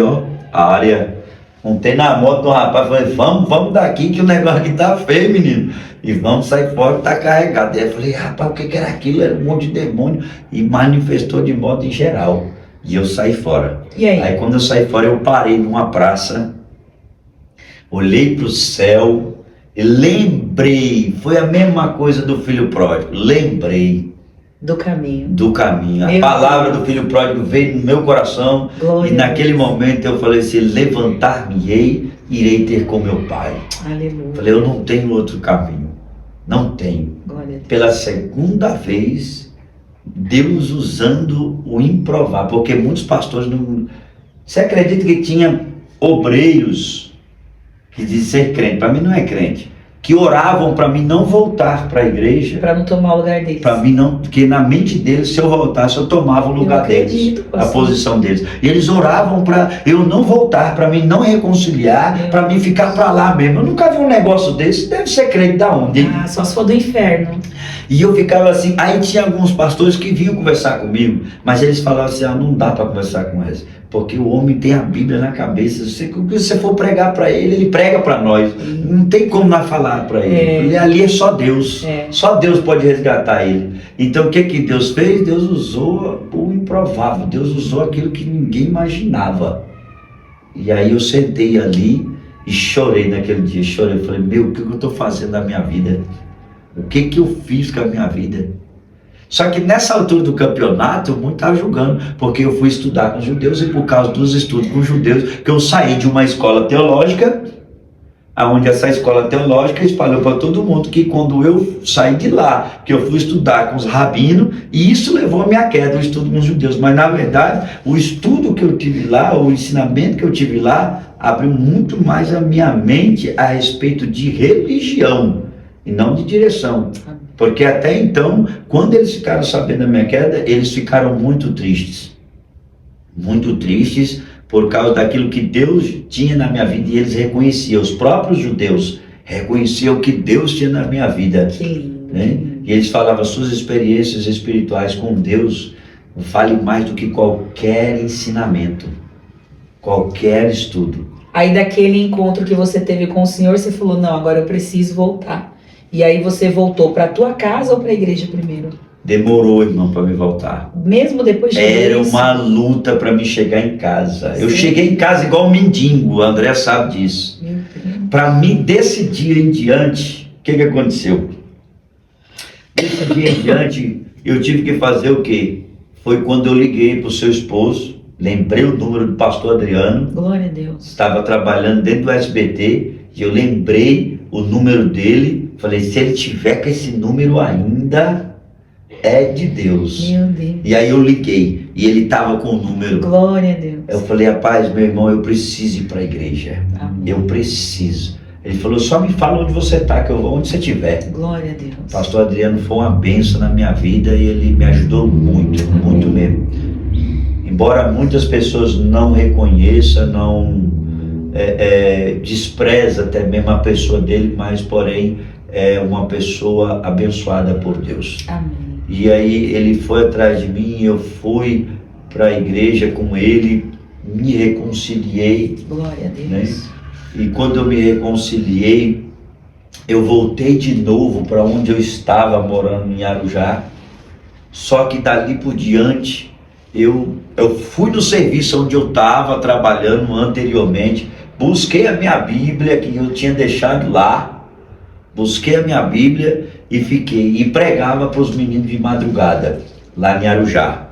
a área... Montei na moto do rapaz, falei, vamos daqui que o negócio aqui tá feio, menino. E vamos sair fora que tá carregado. Aí eu falei, rapaz, o que era aquilo? Era um monte de demônio. E manifestou de modo em geral. E eu saí fora. E aí? Aí quando eu saí fora, eu parei numa praça, olhei pro céu, e lembrei, foi a mesma coisa do filho pródigo, lembrei. Do caminho. Do caminho. Meu A palavra do filho pródigo veio no meu coração. Glória e naquele momento eu falei assim, levantar-me-ei, irei ter com meu pai. Aleluia. Falei, eu não tenho outro caminho. Não tenho. Glória a Deus. Pela segunda vez, Deus usando o improvável. Porque muitos pastores não... Você acredita que tinha obreiros que dizem ser crente? Para mim não é crente. Que oravam para mim não voltar para a igreja. Para não tomar o lugar deles. Para mim não, porque na mente deles, se eu voltasse, eu tomava o lugar deles, a posição deles. E eles oravam para eu não voltar, para mim não reconciliar, para mim ficar para lá mesmo. Eu nunca vi um negócio desse, deve ser crente da onde? Ah, só se for do inferno. E eu ficava assim, aí tinha alguns pastores que vinham conversar comigo, mas eles falavam assim, não dá para conversar com eles, porque o homem tem a Bíblia na cabeça, se você for pregar para ele, ele prega para nós, não tem como nós falar para ele, ali é só Deus, só Deus pode resgatar ele. Então o que Deus fez? Deus usou o improvável, Deus usou aquilo que ninguém imaginava. E aí eu sentei ali e chorei naquele dia, chorei, falei, meu, o que eu estou fazendo na minha vida? O que eu fiz com a minha vida? Só que nessa altura do campeonato, eu muito estava julgando, porque eu fui estudar com judeus e por causa dos estudos com judeus, que eu saí de uma escola teológica, onde essa escola teológica espalhou para todo mundo, que quando eu saí de lá, que eu fui estudar com os rabinos, e isso levou a minha queda, o estudo com os judeus. Mas na verdade, o estudo que eu tive lá, o ensinamento que eu tive lá, abriu muito mais a minha mente a respeito de religião, e não de direção. Porque até então, quando eles ficaram sabendo da minha queda, eles ficaram muito tristes. Muito tristes por causa daquilo que Deus tinha na minha vida. E eles reconheciam, os próprios judeus reconheciam o que Deus tinha na minha vida. Que lindo. Né? E eles falavam, suas experiências espirituais com Deus valem mais do que qualquer ensinamento, qualquer estudo. Aí daquele encontro que você teve com o Senhor, você falou, não, agora eu preciso voltar. E aí você voltou para a tua casa ou para a igreja primeiro? Demorou, irmão, para me voltar. Mesmo depois de Era uma luta para me chegar em casa. Eu cheguei em casa igual um mendigo, o André sabe disso. Para mim, desse dia em diante, o que aconteceu? Desse dia em diante, eu tive que fazer o quê? Foi quando eu liguei para o seu esposo, lembrei o número do pastor Adriano. Glória a Deus. Estava trabalhando dentro do SBT, e eu lembrei o número dele. Falei, se ele tiver com esse número ainda, é de Deus. Meu Deus. E aí eu liguei e ele tava com o número. Glória a Deus. Eu falei, rapaz, meu irmão, eu preciso ir para a igreja. Amém. Eu preciso. Ele falou, só me fala onde você está, que eu vou onde você estiver. Glória a Deus. O pastor Adriano foi uma bênção na minha vida e ele me ajudou muito, muito mesmo. Embora muitas pessoas não reconheçam, não despreza até mesmo a pessoa dele, mas porém é uma pessoa abençoada por Deus. Amém. E aí ele foi atrás de mim, eu fui para a igreja com ele, me reconciliei. Glória a Deus. Né? E quando eu me reconciliei, eu voltei de novo para onde eu estava morando em Arujá. Só que dali por diante, eu fui no serviço onde eu estava trabalhando anteriormente, busquei a minha Bíblia que eu tinha deixado lá, busquei a minha Bíblia e fiquei, e pregava para os meninos de madrugada, lá em Arujá.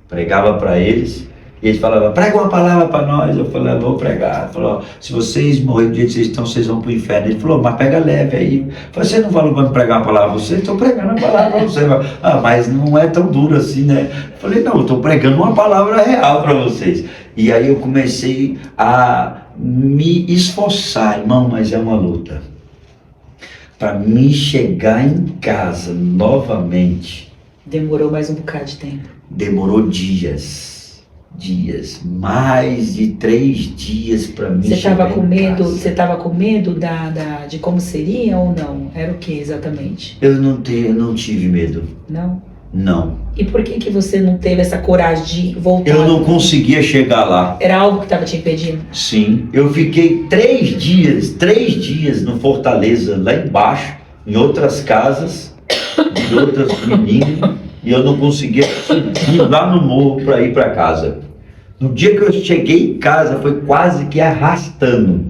Pregava para eles, e eles falavam, prega uma palavra para nós. Eu falei, vou pregar. Ele falou, se vocês morrerem do jeito que vocês estão, vocês vão para o inferno. Ele falou, mas pega leve aí. Eu falei, você não falou para me pregar uma palavra para você? Estou pregando uma palavra para você. Ah, mas não é tão duro assim, né? Eu falei, não, eu estou pregando uma palavra real para vocês. E aí eu comecei a me esforçar, irmão, mas é uma luta. Para me chegar em casa novamente. Demorou mais um bocado de tempo. Demorou dias, mais de 3 dias para mim. Você estava com medo? Casa. Você estava com medo de como seria ou não? Era o que exatamente? Eu não tive medo. Não? Não. E por que você não teve essa coragem de voltar? Eu não conseguia chegar lá. Era algo que estava te impedindo? Sim. Eu fiquei 3 dias no Fortaleza, lá embaixo, em outras casas, de outras meninas, e eu não conseguia subir lá no morro para ir para casa. No dia que eu cheguei em casa, foi quase que arrastando.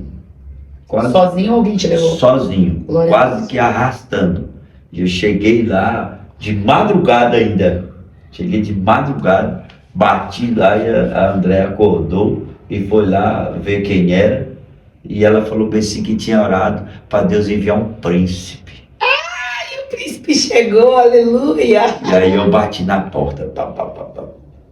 Sozinho ou alguém te levou? Sozinho, Glória quase que arrastando. E eu cheguei lá de madrugada ainda. Cheguei de madrugada, bati lá e a Andréa acordou e foi lá ver quem era. E ela falou bem assim que tinha orado para Deus enviar um príncipe. Ai, o príncipe chegou, aleluia! E aí eu bati na porta.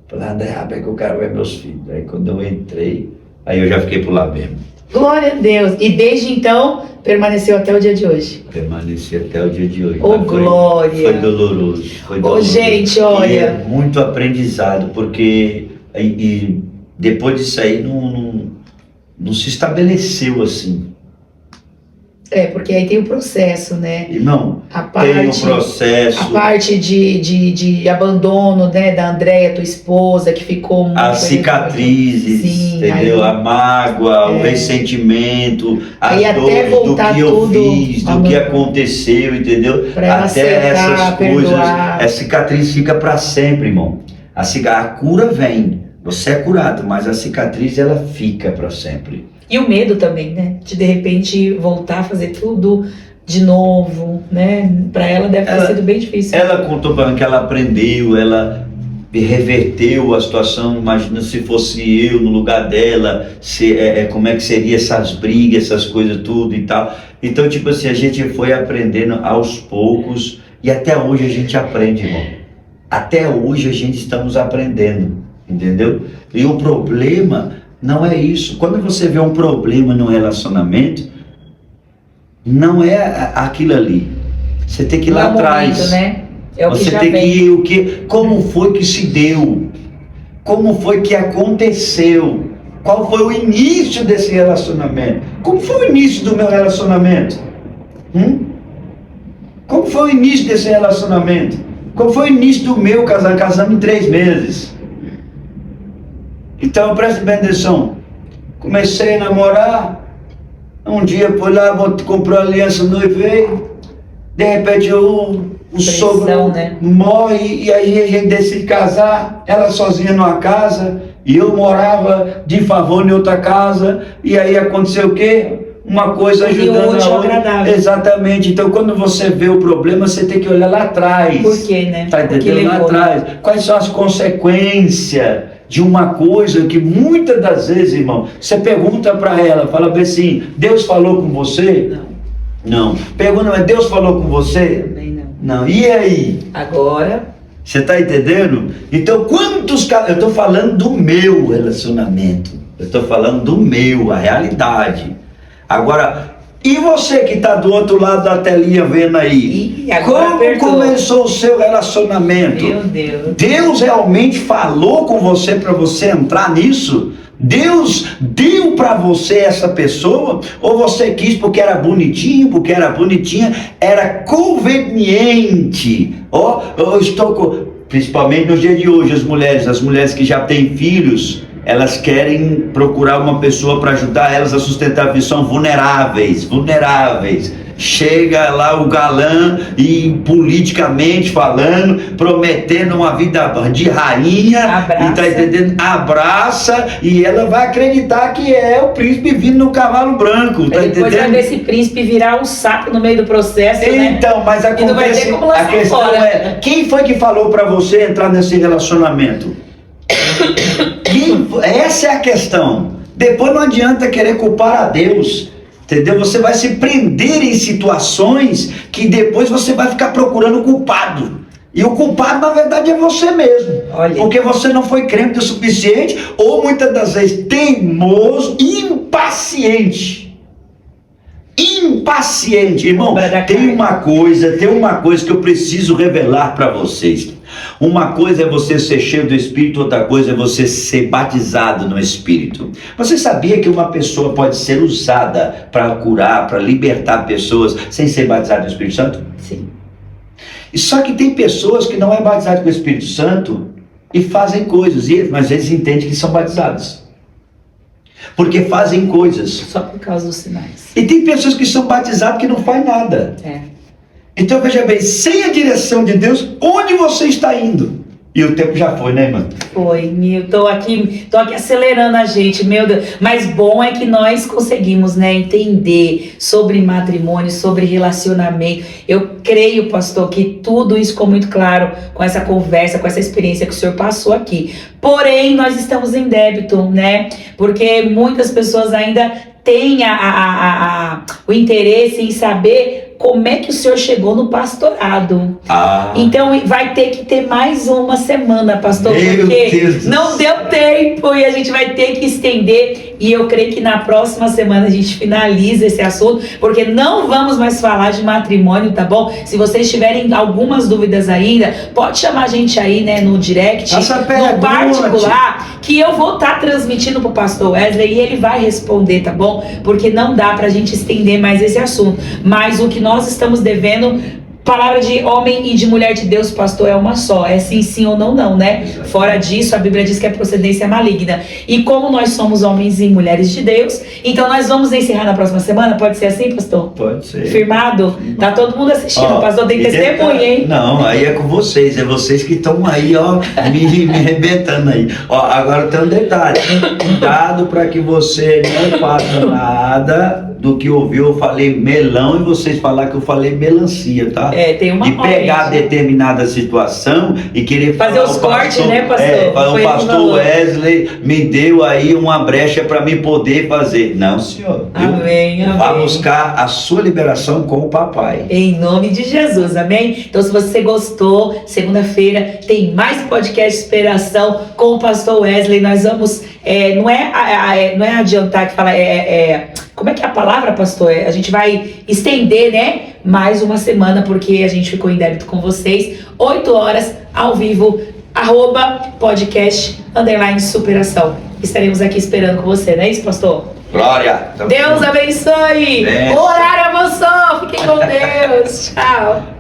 Falei, Andréa, abre que eu quero ver meus filhos. Aí quando eu entrei, aí eu já fiquei por lá mesmo. Glória a Deus! E desde então, permaneceu até o dia de hoje. Permaneci até o dia de hoje. Ô, glória! Foi doloroso. Foi doloroso. Gente, olha... E é muito aprendizado, porque e depois disso aí não se estabeleceu assim. Porque aí tem o processo, né? Irmão, Tem um processo. A parte de abandono, né, da Andréia, tua esposa, que ficou muito... As cicatrizes, sim, entendeu? aí, a mágoa, o ressentimento, aí as dores do que eu tudo, fiz, do que aconteceu, entendeu? Pra até acertar, essas perdoar. coisas, a cicatriz fica para sempre, irmão. A cura vem, você é curado, mas a cicatriz ela fica para sempre. E o medo também, né? De repente voltar a fazer tudo de novo, né? Pra ela deve ter sido bem difícil. Ela contou para mim que ela aprendeu, ela reverteu a situação. Imagina se fosse eu no lugar dela, como é que seria essas brigas, essas coisas tudo e tal. Então, tipo assim, a gente foi aprendendo aos poucos e até hoje a gente aprende, irmão. Até hoje a gente estamos aprendendo, entendeu? E o problema não é isso. Quando você vê um problema no relacionamento, não é aquilo ali. Você tem que ir lá atrás. Momento, né? É o você que já tem vem. que ir como foi que se deu? Como foi que aconteceu? Qual foi o início desse relacionamento? Como foi o início do meu relacionamento? Como foi o início desse relacionamento? Como foi o início do meu casamento? Casamos em 3 meses. Então, preste bem atenção. Comecei a namorar. Um dia fui lá, comprou aliança, noivei. De repente o sogro, né, morre e aí a gente decide casar. Ela sozinha numa casa e eu morava de favor em outra casa. E aí aconteceu o quê? Uma coisa ajudando a outra. Exatamente. Então, quando você vê o problema, você tem que olhar lá atrás. Por quê, né? Tá entendendo? Lá atrás. Quais são as consequências de uma coisa que muitas das vezes, irmão, você pergunta para ela, fala bem assim, Deus falou com você? Não. Pergunta, mas Deus falou com você? Também não. Não. E aí? Agora, Você está entendendo? Então, quantos... Eu estou falando do meu relacionamento. Eu estou falando do meu, a realidade. Agora, e você que está do outro lado da telinha vendo aí? Como começou o seu relacionamento? Meu Deus. Deus realmente falou com você para você entrar nisso? Deus deu para você essa pessoa? Ou você quis porque era bonitinho, porque era bonitinha, era conveniente? Eu estou com... Principalmente no dia de hoje, as mulheres que já têm filhos, elas querem procurar uma pessoa para ajudar elas a sustentar a vida, são vulneráveis. Chega lá o galã e politicamente falando, prometendo uma vida de rainha, abraça. E tá entendendo? Abraça, e ela vai acreditar que é o príncipe vindo no cavalo branco, tá depois entendendo? Vai ver esse príncipe virar um sapo no meio do processo, então, né? Mas acontece, a questão é, quem foi que falou para você entrar nesse relacionamento? Essa é a questão. Depois não adianta querer culpar a Deus, entendeu? Você vai se prender em situações que depois você vai ficar procurando o culpado. E o culpado, na verdade, é você mesmo. Olha. Porque você não foi crente o suficiente, ou muitas das vezes teimoso, impaciente. Irmão, tem uma coisa que eu preciso revelar para vocês. Uma coisa é você ser cheio do Espírito, outra coisa é você ser batizado no Espírito. Você sabia que uma pessoa pode ser usada para curar, para libertar pessoas sem ser batizada no Espírito Santo? Sim. E só que tem pessoas que não é batizado com o Espírito Santo e fazem coisas, mas eles entendem que são batizados. Porque fazem coisas. Só por causa dos sinais. E tem pessoas que são batizadas que não fazem nada. Então veja bem, sem a direção de Deus, onde você está indo? E o tempo já foi, né, irmã? Foi, tô aqui acelerando a gente, meu Deus. Mas bom é que nós conseguimos, né, entender sobre matrimônio, sobre relacionamento. Eu creio, pastor, que tudo isso ficou muito claro com essa conversa, com essa experiência que o senhor passou aqui. Porém, nós estamos em débito, né? Porque muitas pessoas ainda têm o interesse em saber como é que o senhor chegou no pastorado. Então vai ter que ter mais uma semana, pastor, porque não deu tempo e a gente vai ter que estender. E eu creio que na próxima semana a gente finaliza esse assunto, porque não vamos mais falar de matrimônio, tá bom? Se vocês tiverem algumas dúvidas ainda, pode chamar a gente aí, né, no direct, no particular, que eu vou estar transmitindo pro pastor Wesley e ele vai responder, tá bom? Porque não dá pra gente estender mais esse assunto. Mas o que nós estamos devendo, palavra de homem e de mulher de Deus, pastor, é uma só. É sim ou não, né? Fora disso, a Bíblia diz que é procedência maligna. E como nós somos homens e mulheres de Deus, então nós vamos encerrar na próxima semana? Pode ser assim, pastor? Pode ser. Firmado? Tá todo mundo assistindo, pastor, tem testemunha, hein? Não, aí é com vocês, é vocês que estão aí, me arrebentando aí. Agora tem um detalhe, cuidado para que você não faça nada do que ouviu. Eu falei melão e vocês falaram que eu falei melancia, tá? Tem uma de pegar determinada situação e querer fazer os cortes, né, pastor? O pastor Wesley me deu aí uma brecha para me poder fazer. Não, senhor. Amém. Vá buscar a sua liberação com o papai. Em nome de Jesus, amém? Então, se você gostou, segunda-feira tem mais podcast Inspiração com o pastor Wesley. Nós vamos, não é adiantar que fala, como é que é a palavra, pastor? A gente vai estender, né? Mais uma semana, porque a gente ficou em débito com vocês. 8 horas, ao vivo, @podcast _superação. Estaremos aqui esperando com você, não é isso, pastor? Glória! Deus abençoe! O horário avançou! Fiquem com Deus! Tchau!